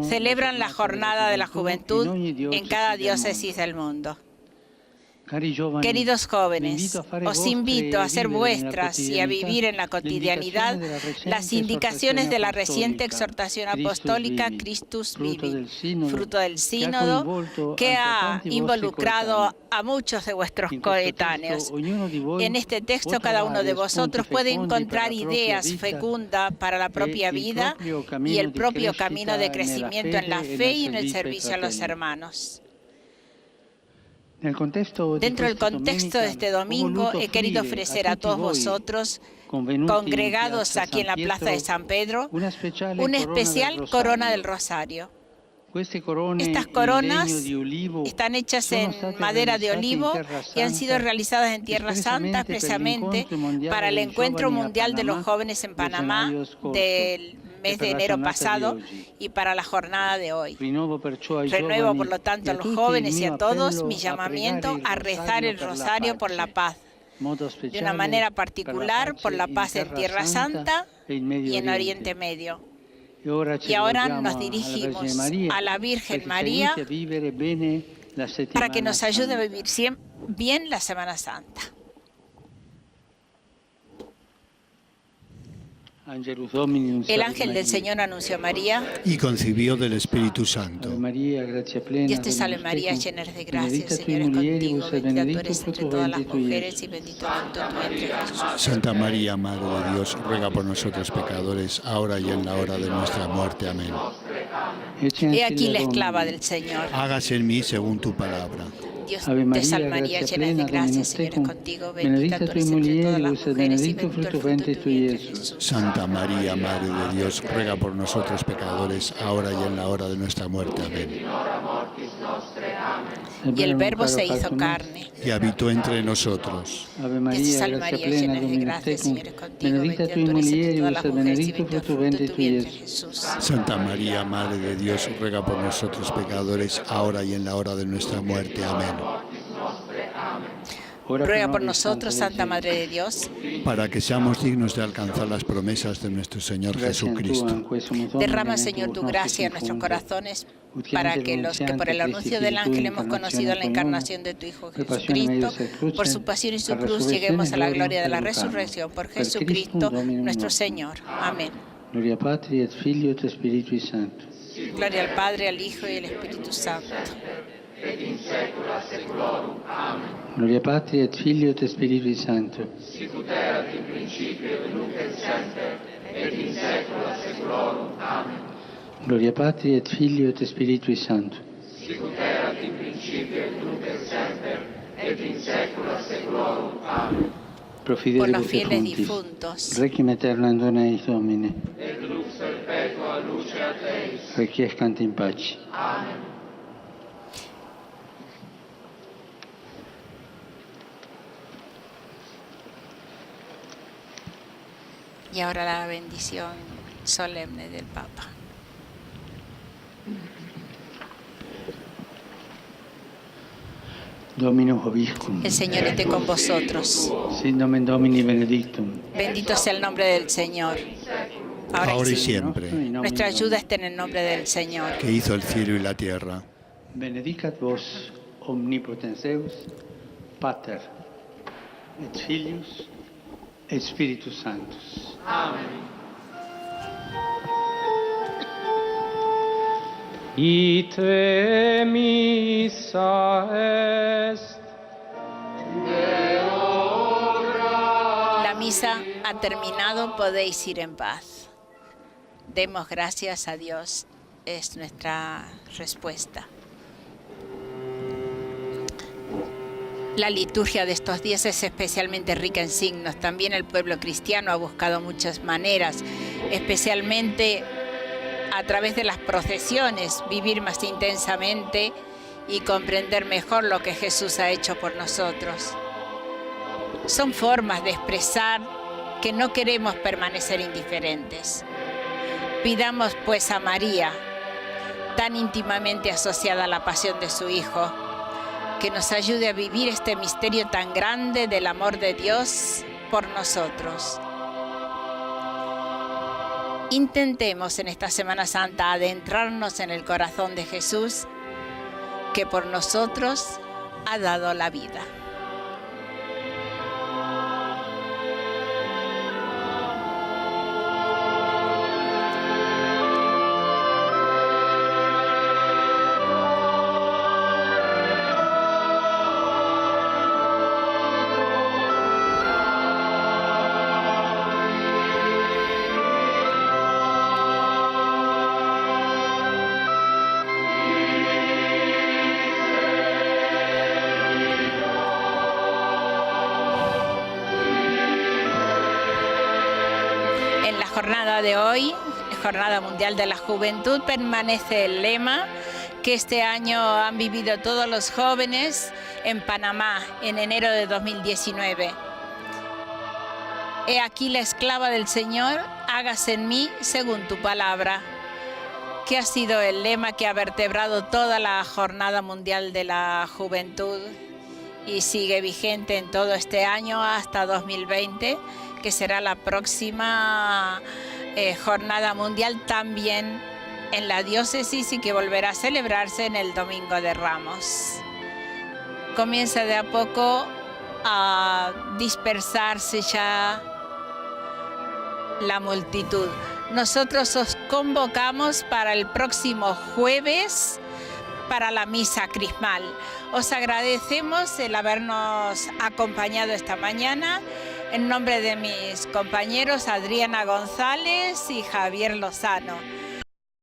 celebran la Jornada de la Juventud en cada diócesis del mundo. Queridos jóvenes, os invito a hacer vuestras y a vivir en la cotidianidad las indicaciones de la reciente exhortación apostólica Christus Vivit, fruto del sínodo, que ha involucrado a muchos de vuestros coetáneos. En este texto, cada uno de vosotros puede encontrar ideas fecundas para la propia vida y el propio camino de crecimiento en la fe y en el servicio a los hermanos. Dentro del contexto de este domingo, he querido ofrecer a todos vosotros, congregados aquí en la Plaza de San Pedro, una especial corona del Rosario. Estas coronas están hechas en madera de olivo y han sido realizadas en Tierra Santa, precisamente para el Encuentro Mundial de los Jóvenes en Panamá del mes de enero pasado y para la jornada de hoy. Renuevo, por lo tanto, a los jóvenes y a todos mi llamamiento a rezar el rosario por la paz, de una manera particular por la paz en Tierra Santa y en Oriente Medio. Y ahora nos dirigimos a la Virgen María para que nos ayude a vivir bien la Semana Santa. El ángel del Señor anunció a María y concibió del Espíritu Santo. Dios te salve María, llena eres de gracia, el Señor es contigo, bendita tú eres entre todas las mujeres y bendito fruto de tu vientre Jesús. Santa María, Madre de Dios, ruega por nosotros pecadores, ahora y en la hora de nuestra muerte. Amén. He aquí la esclava del Señor. Hágase en mí según tu palabra. Dios te salve María, llena de gracia, el Señor es contigo, bendita tú eres entre todas las mujeres y bendito el fruto de tu vientre Jesús. Santa María, Madre de Dios, ruega por nosotros pecadores, ahora y en la hora de nuestra muerte. Amén. Y el Verbo se hizo carne y habitó entre nosotros. Dios te salve María, llena de gracia, el Señor es contigo, bendita tú eres entre todas las mujeres y bendito el fruto de tu vientre Jesús. Santa María, Madre de Dios, ruega por nosotros pecadores, ahora y en la hora de nuestra muerte. Amén. Ruega por nosotros, Santa Madre de Dios, para que seamos dignos de alcanzar las promesas de nuestro Señor Jesucristo. Derrama, Señor, tu gracia en nuestros corazones, para que los que por el anuncio del ángel hemos conocido la encarnación de tu Hijo Jesucristo, por su pasión y su cruz, lleguemos a la gloria de la resurrección. Por Jesucristo, nuestro Señor. Amén. Gloria Patri et Filio et Spiritui Sancto. Gloria al Padre, al Hijo y al Espíritu Santo. Et in saecula saeculorum. Amen. Gloria Patri et Filio et Spiritui Sancto. Sic ut erat in principio et nunc et semper, et in saecula saeculorum. Amen. Gloria Patri et Filio et Spiritui Sancto. Sic ut erat in principio et nunc et semper, et in saecula saeculorum. Amen. Por los fieles difuntos. Requiem aeternam dona eis Domine. Et lux perpetua luceat eis. Requiescant in pace. Amen. Y ahora la bendición solemne del Papa. Dominus vobiscum. El Señor esté con vosotros. Sin nomen Domini benedictum. Bendito sea el nombre del Señor. Ahora y siempre. Nuestra ayuda está en el nombre del Señor, que hizo el cielo y la tierra. Benedicat vos omnipotens Deus, Pater et Filius et Spiritus Sanctus. Amen. Ite missa est. La misa ha terminado, podéis ir en paz. Demos gracias a Dios, es nuestra respuesta. La liturgia de estos días es especialmente rica en signos. También el pueblo cristiano ha buscado muchas maneras, especialmente a través de las procesiones, vivir más intensamente y comprender mejor lo que Jesús ha hecho por nosotros. Son formas de expresar que no queremos permanecer indiferentes. Pidamos pues a María, tan íntimamente asociada a la pasión de su Hijo, que nos ayude a vivir este misterio tan grande del amor de Dios por nosotros. Intentemos en esta Semana Santa adentrarnos en el corazón de Jesús, que por nosotros ha dado la vida. De hoy, Jornada Mundial de la Juventud, permanece el lema que este año han vivido todos los jóvenes en Panamá en enero de 2019. He aquí la esclava del Señor, hágase en mí según tu palabra, que ha sido el lema que ha vertebrado toda la Jornada Mundial de la Juventud y sigue vigente en todo este año hasta 2020, que será la próxima Jornada Mundial también en la diócesis y que volverá a celebrarse en el Domingo de Ramos. Comienza de a poco a dispersarse ya la multitud. Nosotros os convocamos para el próximo jueves para la misa crismal. Os agradecemos el habernos acompañado esta mañana. En nombre de mis compañeros Adriana González y Javier Lozano.